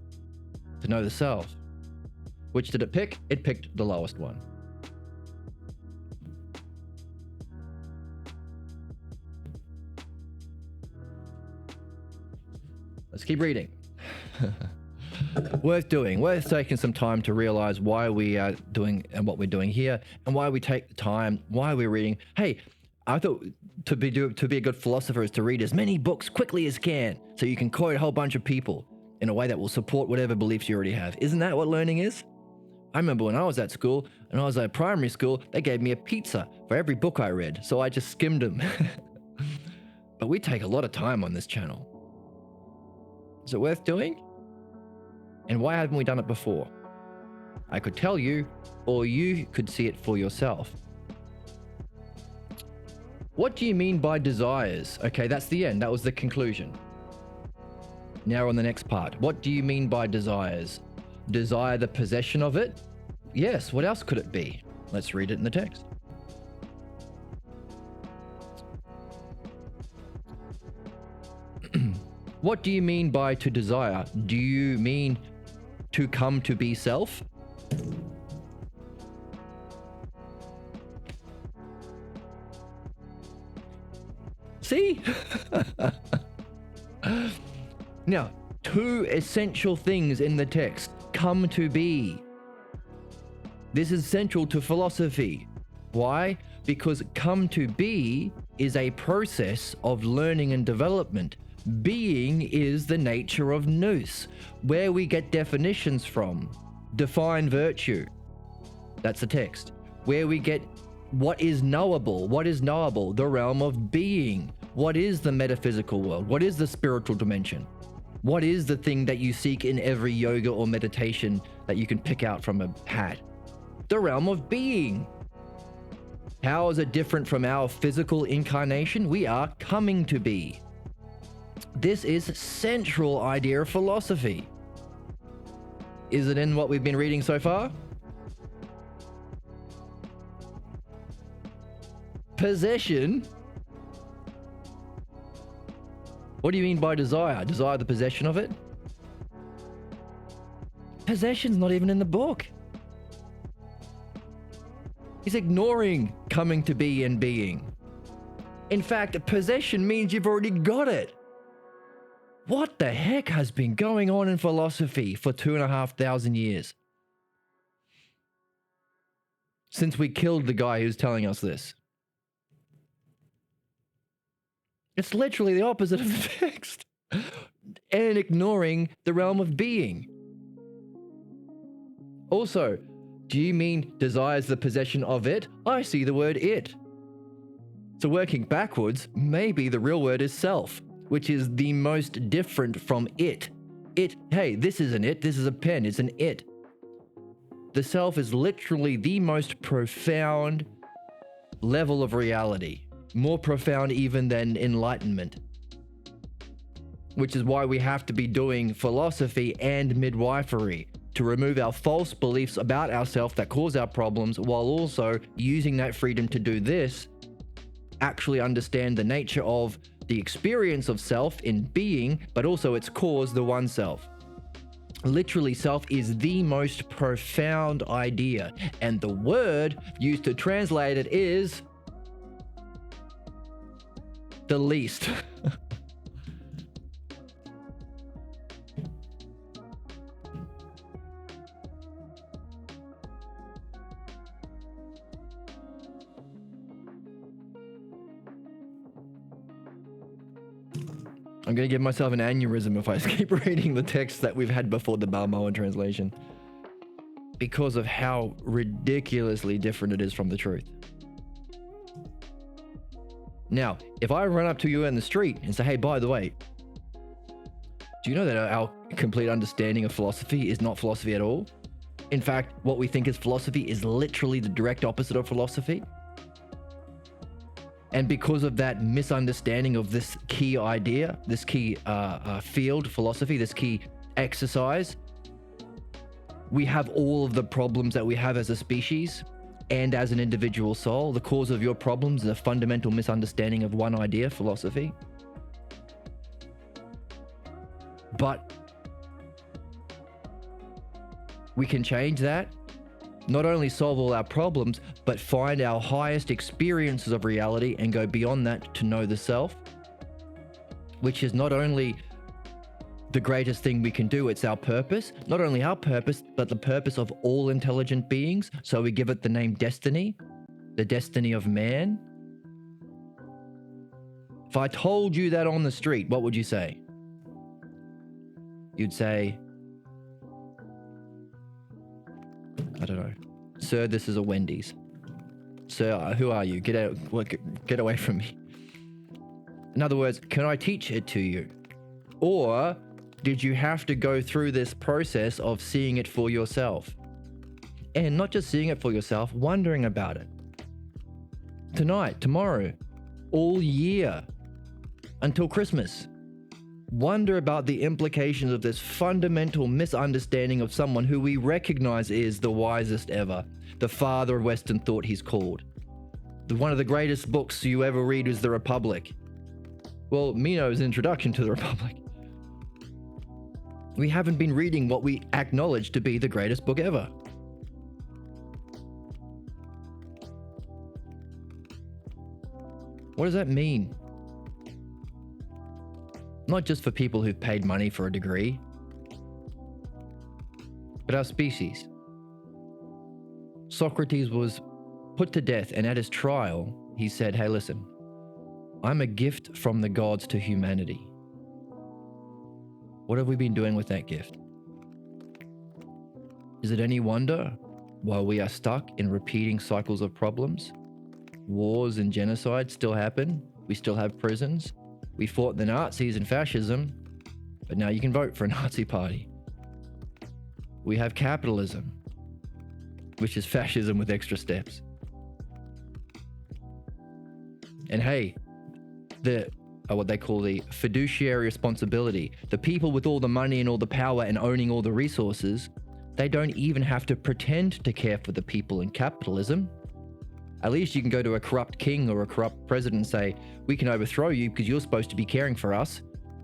to know the self. Which did it pick? It picked the lowest one. Let's keep reading. Worth doing, worth taking some time to realize why we are doing and what we're doing here, and why we take the time, why we're reading. Hey, I thought to be a good philosopher is to read as many books quickly as can, so you can quote a whole bunch of people in a way that will support whatever beliefs you already have. Isn't that what learning is? I remember when I was at school, and I was at primary school, they gave me a pizza for every book I read, so I just skimmed them. But we take a lot of time on this channel. Is it worth doing? And why haven't we done it before? I could tell you, or you could see it for yourself. What do you mean by desires? Okay, that's the end. That was the conclusion. Now on the next part. What do you mean by desires? Desire the possession of it? Yes, what else could it be? Let's read it in the text. What do you mean by to desire? Do you mean to come to be self? See? Now, two essential things in the text come to be. This is central to philosophy. Why? Because come to be is a process of learning and development. Being is the nature of nous, where we get definitions from. Define virtue. That's the text. Where we get what is knowable. What is knowable? The realm of being. What is the metaphysical world? What is the spiritual dimension? What is the thing that you seek in every yoga or meditation that you can pick out from a hat? The realm of being. How is it different from our physical incarnation? We are coming to be. This is central idea of philosophy. Is it in what we've been reading so far? Possession. What do you mean by desire? Desire the possession of it? Possession's not even in the book. He's ignoring coming to be and being. In fact, possession means you've already got it. What the heck has been going on in philosophy for 2,500 years? Since we killed the guy who's telling us this. It's literally the opposite of the text. and ignoring the realm of being. Also, do you mean desire is the possession of it? I see the word it. So working backwards, maybe the real word is self, which is the most different from it. It, hey, this isn't it, this is a pen, it's an it. The self is literally the most profound level of reality, more profound even than enlightenment. Which is why we have to be doing philosophy and midwifery, to remove our false beliefs about ourselves that cause our problems, while also using that freedom to do this, actually understand the nature of the experience of self in being, but also its cause, the one self. Literally, self is the most profound idea, and the word used to translate it is the least. I'm going to give myself an aneurysm if I keep reading the text that we've had before the Balmoan translation, because of how ridiculously different it is from the truth. Now, if I run up to you in the street and say, hey, by the way, do you know that our complete understanding of philosophy is not philosophy at all? In fact, what we think is philosophy is literally the direct opposite of philosophy. And because of that misunderstanding of this key idea, this key field, philosophy, this key exercise, we have all of the problems that we have as a species and as an individual soul. The cause of your problems is a fundamental misunderstanding of one idea, philosophy. But we can change that. Not only solve all our problems, but find our highest experiences of reality and go beyond that to know the self, which is not only the greatest thing we can do, it's our purpose. Not only our purpose, but the purpose of all intelligent beings. So we give it the name destiny, the destiny of man. If I told you that on the street, what would you say? You'd say, I don't know, sir, this is a Wendy's. Sir, who are you? Get out, get away from me. In other words, can I teach it to you? Or did you have to go through this process of seeing it for yourself? And not just seeing it for yourself, wondering about it. Tonight, tomorrow, all year, until Christmas. Wonder about the implications of this fundamental misunderstanding of someone who we recognize is the wisest ever, the father of Western thought he's called. One of the greatest books you ever read is The Republic. Well, Meno's introduction to The Republic. We haven't been reading what we acknowledge to be the greatest book ever. What does that mean? Not just for people who've paid money for a degree, but our species. Socrates was put to death, and at his trial, he said, hey, listen, I'm a gift from the gods to humanity. What have we been doing with that gift? Is it any wonder why we are stuck in repeating cycles of problems? Wars and genocide still happen. We still have prisons. We fought the Nazis and fascism, but now you can vote for a Nazi party. We have capitalism, which is fascism with extra steps. And hey, what they call the fiduciary responsibility, the people with all the money and all the power and owning all the resources, they don't even have to pretend to care for the people in capitalism. At least you can go to a corrupt king or a corrupt president and say, we can overthrow you because you're supposed to be caring for us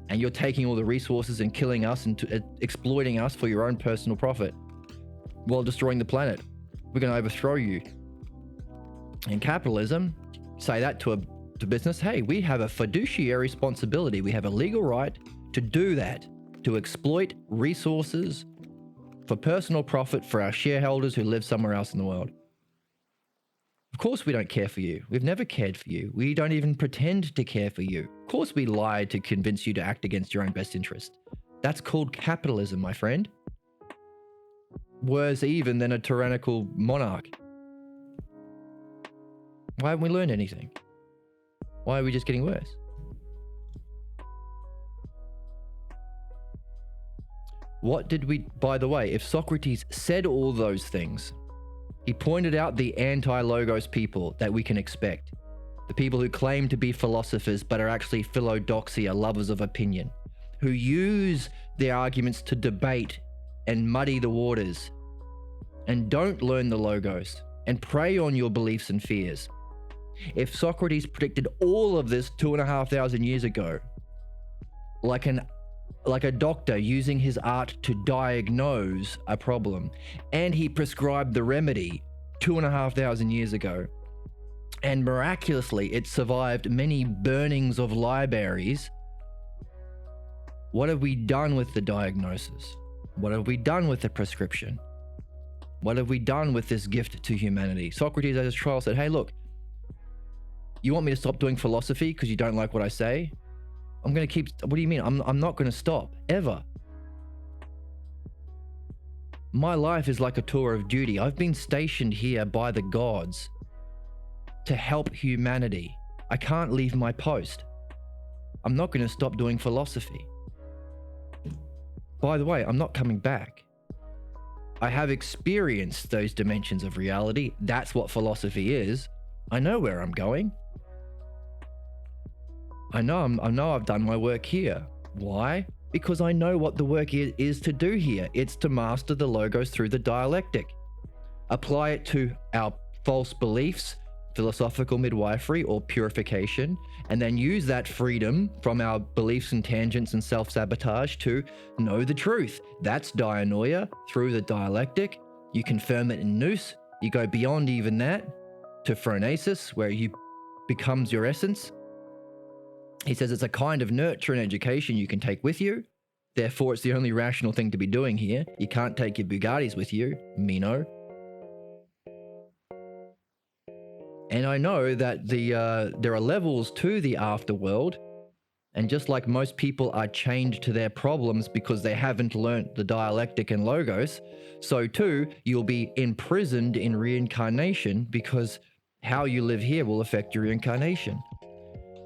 and you're taking all the resources and killing us and exploiting us for your own personal profit while destroying the planet. We're going to overthrow you. In capitalism, say that to business, hey, we have a fiduciary responsibility. We have a legal right to do that, to exploit resources for personal profit for our shareholders who live somewhere else in the world. Of course we don't care for you. We've never cared for you. We don't even pretend to care for you. Of course we lie to convince you to act against your own best interest. That's called capitalism, my friend. Worse even than a tyrannical monarch. Why haven't we learned anything? Why are we just getting worse? What did we, by the way, if Socrates said all those things, he pointed out the anti-logos people that we can expect. The people who claim to be philosophers but are actually philodoxia, lovers of opinion, who use their arguments to debate and muddy the waters and don't learn the logos and prey on your beliefs and fears. If Socrates predicted all of this 2,500 years ago, like a doctor using his art to diagnose a problem, and he prescribed the remedy 2,500 years ago, and miraculously it survived many burnings of libraries, what have we done with the diagnosis? What have we done with the prescription? What have we done with this gift to humanity? Socrates at his trial said, hey, look, you want me to stop doing philosophy because you don't like what I say? I'm going to keep, what do you mean? I'm not going to stop, ever. My life is like a tour of duty. I've been stationed here by the gods to help humanity. I can't leave my post. I'm not going to stop doing philosophy. By the way, I'm not coming back. I have experienced those dimensions of reality. That's what philosophy is. I know where I'm going. I know I've done my work here. Why? Because I know what the work is to do here. It's to master the logos through the dialectic. Apply it to our false beliefs, philosophical midwifery or purification, and then use that freedom from our beliefs and tangents and self-sabotage to know the truth. That's dianoia through the dialectic. You confirm it in nous. You go beyond even that to phronesis, where you becomes your essence. He says it's a kind of nurture and education you can take with you. Therefore, it's the only rational thing to be doing here. You can't take your Bugattis with you, Meno. And I know that there are levels to the afterworld. And just like most people are chained to their problems because they haven't learnt the dialectic and logos, so too, you'll be imprisoned in reincarnation because how you live here will affect your reincarnation.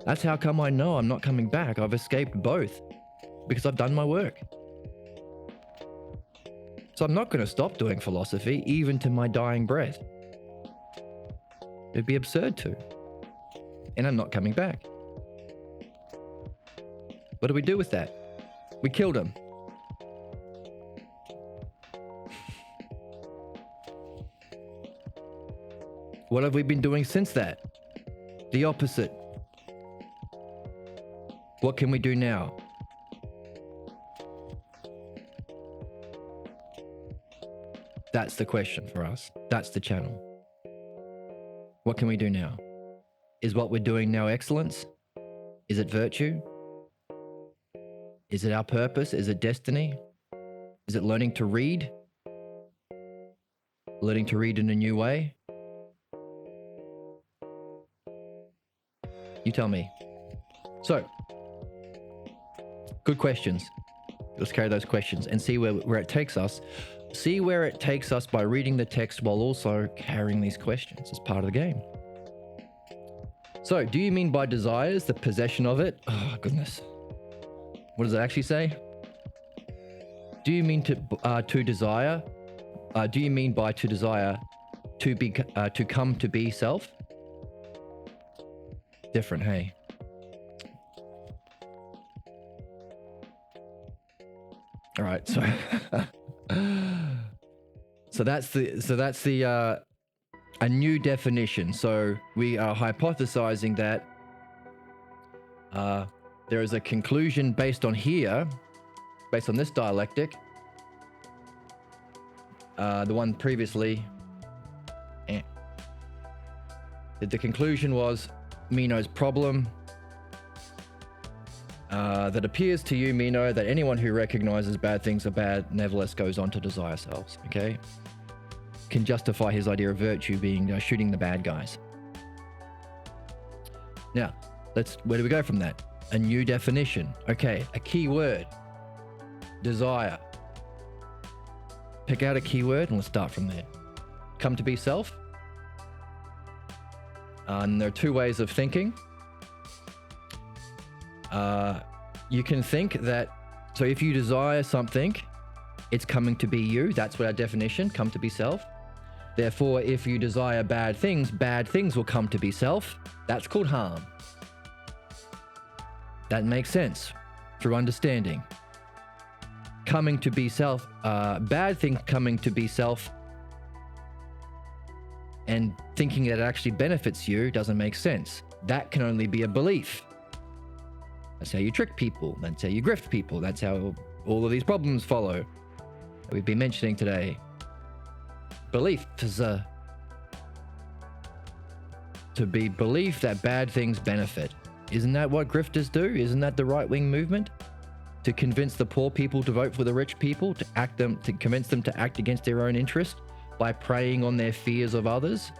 That's how come I know I'm not coming back. I've escaped both because I've done my work. So I'm not going to stop doing philosophy, even to my dying breath. It'd be absurd to. And I'm not coming back. What do we do with that? We killed him. What have we been doing since that? The opposite. What can we do now? That's the question for us. That's the channel. What can we do now? Is what we're doing now excellence? Is it virtue? Is it our purpose? Is it destiny? Is it learning to read? Learning to read in a new way? You tell me. So, good questions. Let's carry those questions and see where it takes us. See where it takes us by reading the text while also carrying these questions as part of the game. So, do you mean by desires the possession of it? Oh, goodness. What does it actually say? Do you mean to desire? Do you mean by to desire to come to be self? Different, hey. All right, so that's the a new definition. So we are hypothesizing that there is a conclusion based on this dialectic. The one previously, the conclusion was Meno's problem. That appears to you, Meno, that anyone who recognizes bad things are bad nevertheless goes on to desire selves, okay? Can justify his idea of virtue being shooting the bad guys. Now, where do we go from that? A new definition. Okay, a key word. Desire. Pick out a keyword and let's start from there. Come to be self. And there are two ways of thinking. You can think that, so if you desire something, it's coming to be you. That's what our definition, come to be self. Therefore, if you desire bad things will come to be self. That's called harm. That makes sense through understanding. Coming to be self, bad things coming to be self and thinking that it actually benefits you doesn't make sense. That can only be a belief. That's how you trick people. That's how you grift people. That's how all of these problems follow that we've been mentioning today. Belief is to be belief that bad things benefit. Isn't that what grifters do? Isn't that the right-wing movement? To convince the poor people to vote for the rich people, to convince them to act against their own interest by preying on their fears of others,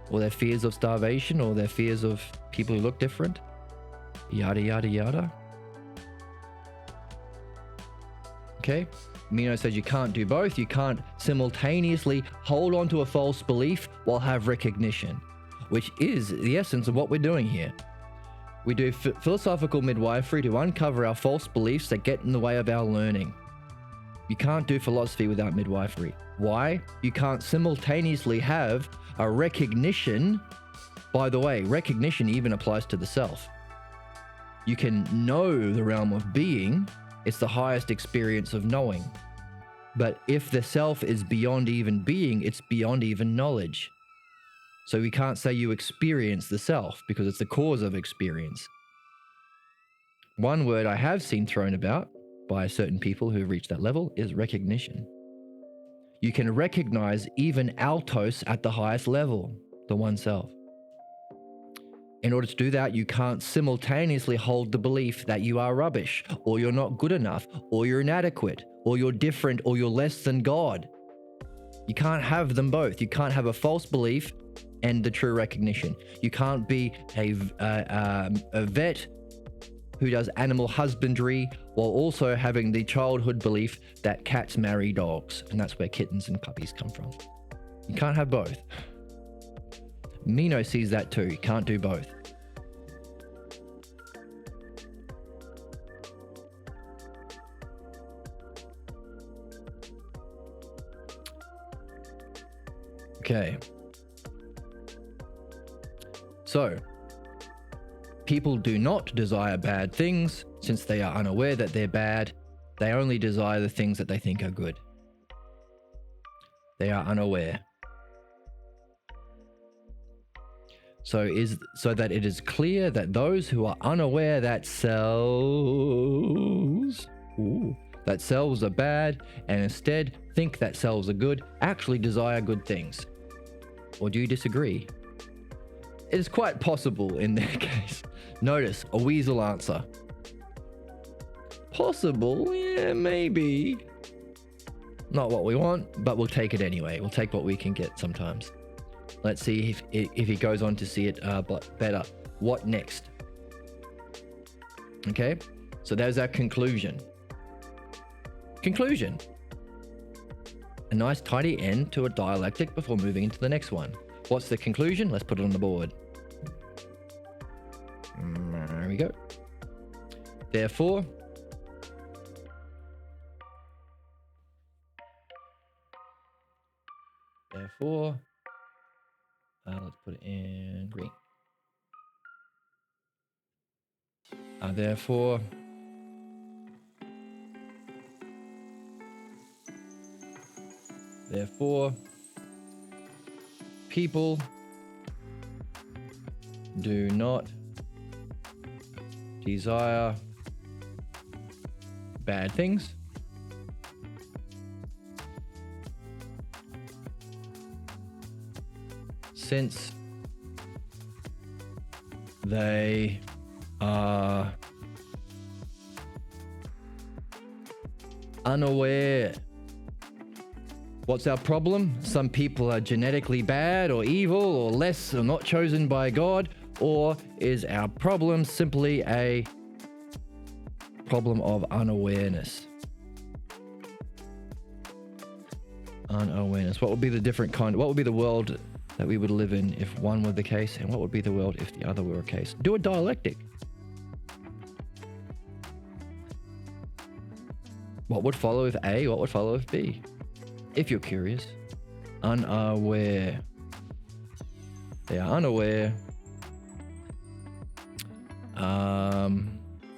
or their fears of starvation, or their fears of people who look different. Yada, yada, yada. Okay? Meno says you can't do both. You can't simultaneously hold on to a false belief while have recognition, which is the essence of what we're doing here. We do philosophical midwifery to uncover our false beliefs that get in the way of our learning. You can't do philosophy without midwifery. Why? You can't simultaneously have a recognition. By the way, recognition even applies to the self. You can know the realm of being. It's the highest experience of knowing. But if the self is beyond even being, it's beyond even knowledge. So we can't say you experience the self because it's the cause of experience. One word I have seen thrown about by certain people who have reached that level is recognition. You can recognize even altos at the highest level, the one self. In order to do that, you can't simultaneously hold the belief that you are rubbish, or you're not good enough, or you're inadequate, or you're different, or you're less than God. You can't have them both. You can't have a false belief and the true recognition. You can't be a vet who does animal husbandry while also having the childhood belief that cats marry dogs, and that's where kittens and puppies come from. You can't have both. Meno sees that too. You can't do both. Okay. So, people do not desire bad things since they are unaware that they're bad. They only desire the things that they think are good. They are unaware. So that it is clear that those who are unaware that selves are bad and instead think that selves are good, actually desire good things. Or do you disagree? It is quite possible in their case. Notice, a weasel answer. Possible, yeah, maybe. Not what we want, but we'll take it anyway. We'll take what we can get sometimes. Let's see if he goes on to see it better. What next? Okay, so there's our conclusion. Conclusion. A nice tidy end to a dialectic before moving into the next one. What's the conclusion? Let's put it on the board. There we go. Therefore, let's put it in green. Therefore, people do not desire bad things. Since they are unaware. What's our problem? Some people are genetically bad or evil or less or not chosen by God, or is our problem simply a problem of unawareness. Unawareness. What would be the different kind? What would be the world that we would live in if one were the case, and what would be the world if the other were a case? Do a dialectic. What would follow if A? What would follow if B? If you're curious. Unaware. They are unaware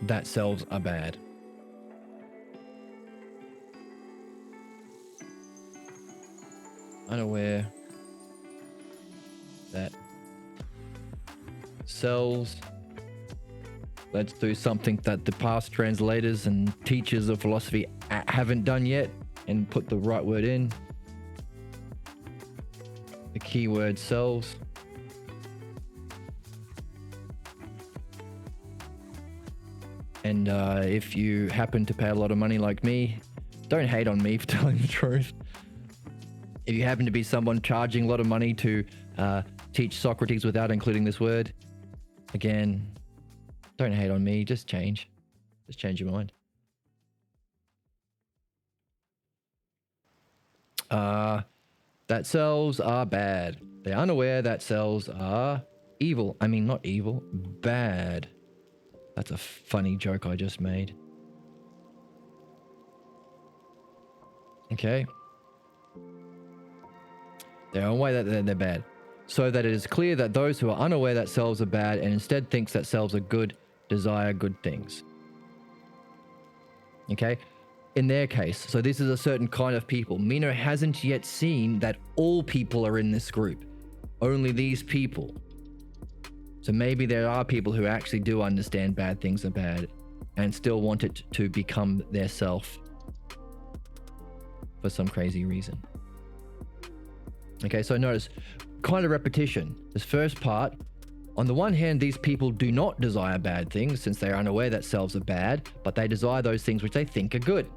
that selves are bad. Unaware that selves, let's do something that the past translators and teachers of philosophy haven't done yet, and put the right word in. The keyword selves. And if you happen to pay a lot of money like me, don't hate on me for telling the truth. If you happen to be someone charging a lot of money to teach Socrates without including this word, again, don't hate on me, just change. Just change your mind. That selves are bad. They're unaware that selves are evil. I mean, not evil, bad. That's a funny joke I just made. Okay. They're unaware that they're bad. So that it is clear that those who are unaware that selves are bad and instead thinks that selves are good, desire good things. Okay? In their case, so this is a certain kind of people. Meno hasn't yet seen that all people are in this group. Only these people. So maybe there are people who actually do understand bad things are bad and still want it to become their self for some crazy reason. Okay, so notice kind of repetition. This first part, on the one hand, these people do not desire bad things since they are unaware that selves are bad, but they desire those things which they think are good.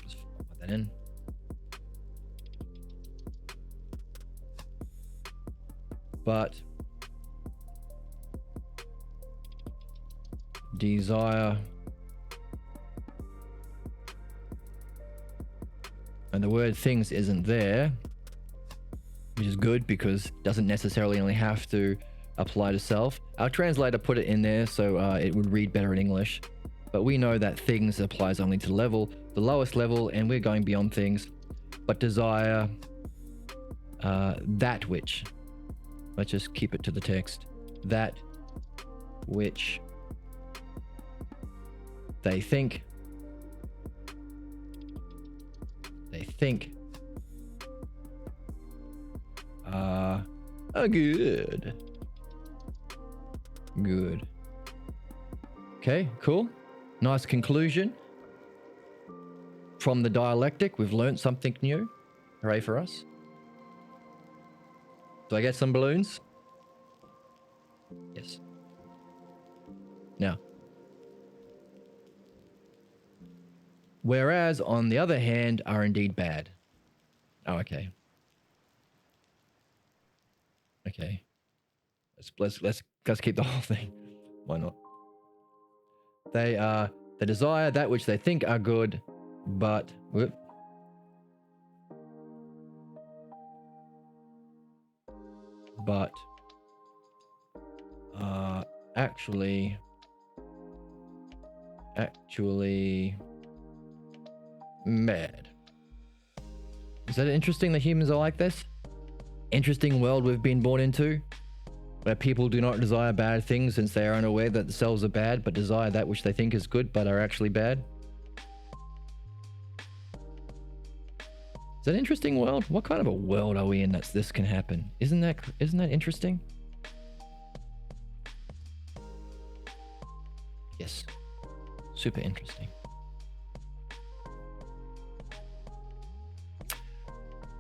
Just put that in. But desire, and the word things isn't there, which is good because it doesn't necessarily only have to apply to self. Our translator put it in there so it would read better in English, but we know that things applies only to the lowest level, and we're going beyond things. But desire, that which, let's just keep it to the text, that which they think are good. Good. Okay, cool. Nice conclusion. From the dialectic, we've learned something new. Hooray for us. Do I get some balloons? Yes. Now, whereas on the other hand are indeed bad. Oh, okay. Okay. Let's keep the whole thing. Why not? They desire that which they think are good, but actually mad. Is that interesting that humans are like this? Interesting world we've been born into, where people do not desire bad things since they are unaware that the selves are bad, but desire that which they think is good but are actually bad. Is that an interesting world? What kind of a world are we in that this can happen? Isn't that interesting? Yes. Super interesting.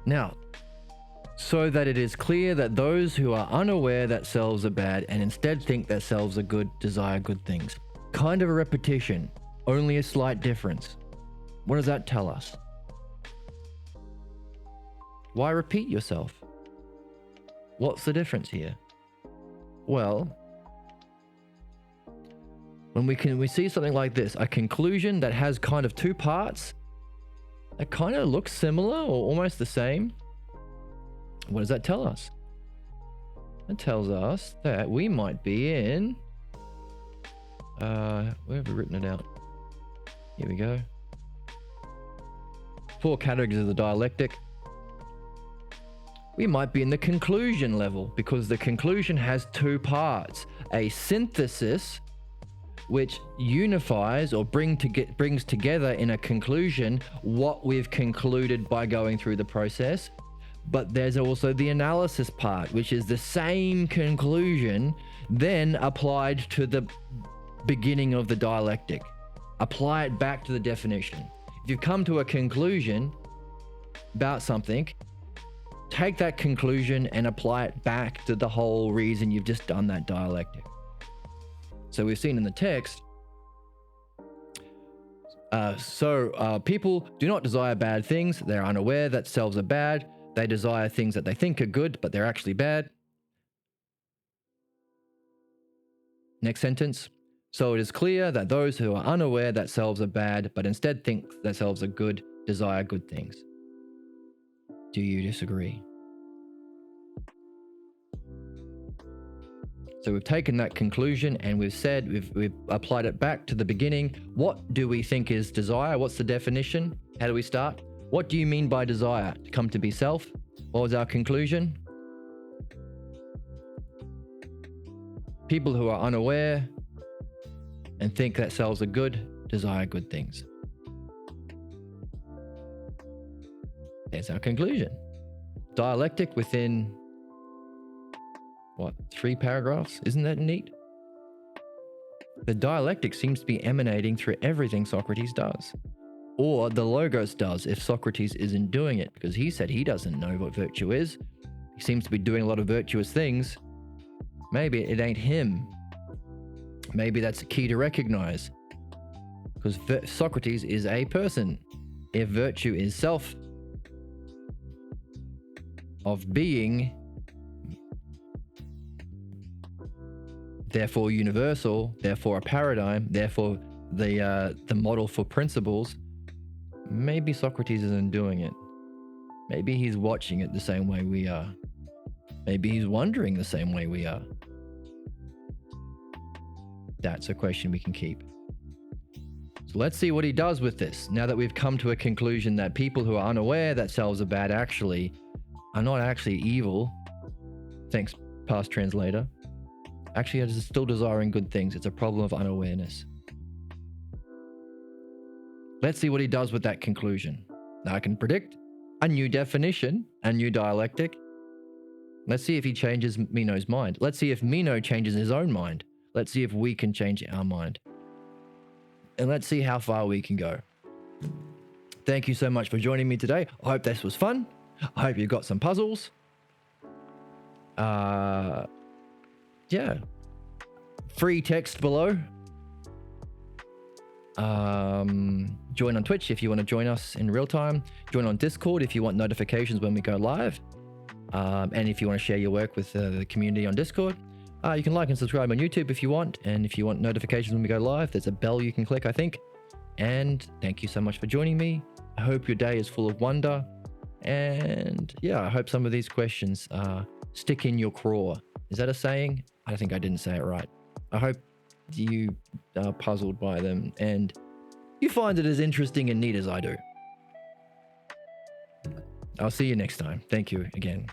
Now, so that it is clear that those who are unaware that selves are bad and instead think that selves are good desire good things. Kind of a repetition, only a slight difference. What does that tell us? Why repeat yourself? What's the difference here? Well, when we see something like this, a conclusion that has kind of two parts that kind of looks similar or almost the same, what does that tell us? It tells us that we might be in where have we written it out? Here we go. 4 categories of the dialectic. We might be in the conclusion level, because the conclusion has 2 parts: a synthesis, which unifies or brings together in a conclusion what we've concluded by going through the process. But there's also the analysis part, which is the same conclusion then applied to the beginning of the dialectic. Apply it back to the definition. If you've come to a conclusion about something, take that conclusion and apply it back to the whole reason you've just done that dialectic. So we've seen in the text, people do not desire bad things. They're unaware that selves are bad. They desire things that they think are good, but they're actually bad. Next sentence. So it is clear that those who are unaware that selves are bad, but instead think that selves are good, desire good things. Do you disagree? So we've taken that conclusion and we've said, we've applied it back to the beginning. What do we think is desire? What's the definition? How do we start? What do you mean by desire? To come to be self? What was our conclusion? People who are unaware and think that selves are good, desire good things. There's our conclusion. Dialectic within, 3 paragraphs? Isn't that neat? The dialectic seems to be emanating through everything Socrates does. Or the Logos does, if Socrates isn't doing it, because he said he doesn't know what virtue is. He seems to be doing a lot of virtuous things. Maybe it ain't him. Maybe that's a key to recognize, because Socrates is a person. If virtue is self of being, therefore universal, therefore a paradigm, therefore the model for principles, maybe Socrates isn't doing it. Maybe he's watching it the same way we are. Maybe he's wondering the same way we are. That's a question we can keep. So let's see what he does with this. Now that we've come to a conclusion that people who are unaware that selves are bad are not actually evil. Thanks, past translator. Actually, are still desiring good things. It's a problem of unawareness. Let's see what he does with that conclusion. Now I can predict a new definition, a new dialectic. Let's see if he changes Meno's mind. Let's see if Meno changes his own mind. Let's see if we can change our mind. And let's see how far we can go. Thank you so much for joining me today. I hope this was fun. I hope you got some puzzles. Yeah. Free text below. Join on Twitch if you want to join us in real time. Join on Discord if you want notifications when we go live. And if you want to share your work with the community on Discord. You can like and subscribe on YouTube if you want. And if you want notifications when we go live, there's a bell you can click, I think. And thank you so much for joining me. I hope your day is full of wonder. And yeah, I hope some of these questions stick in your craw. Is that a saying? I think I didn't say it right. I hope you are puzzled by them and you find it as interesting and neat as I do. I'll see you next time. Thank you again.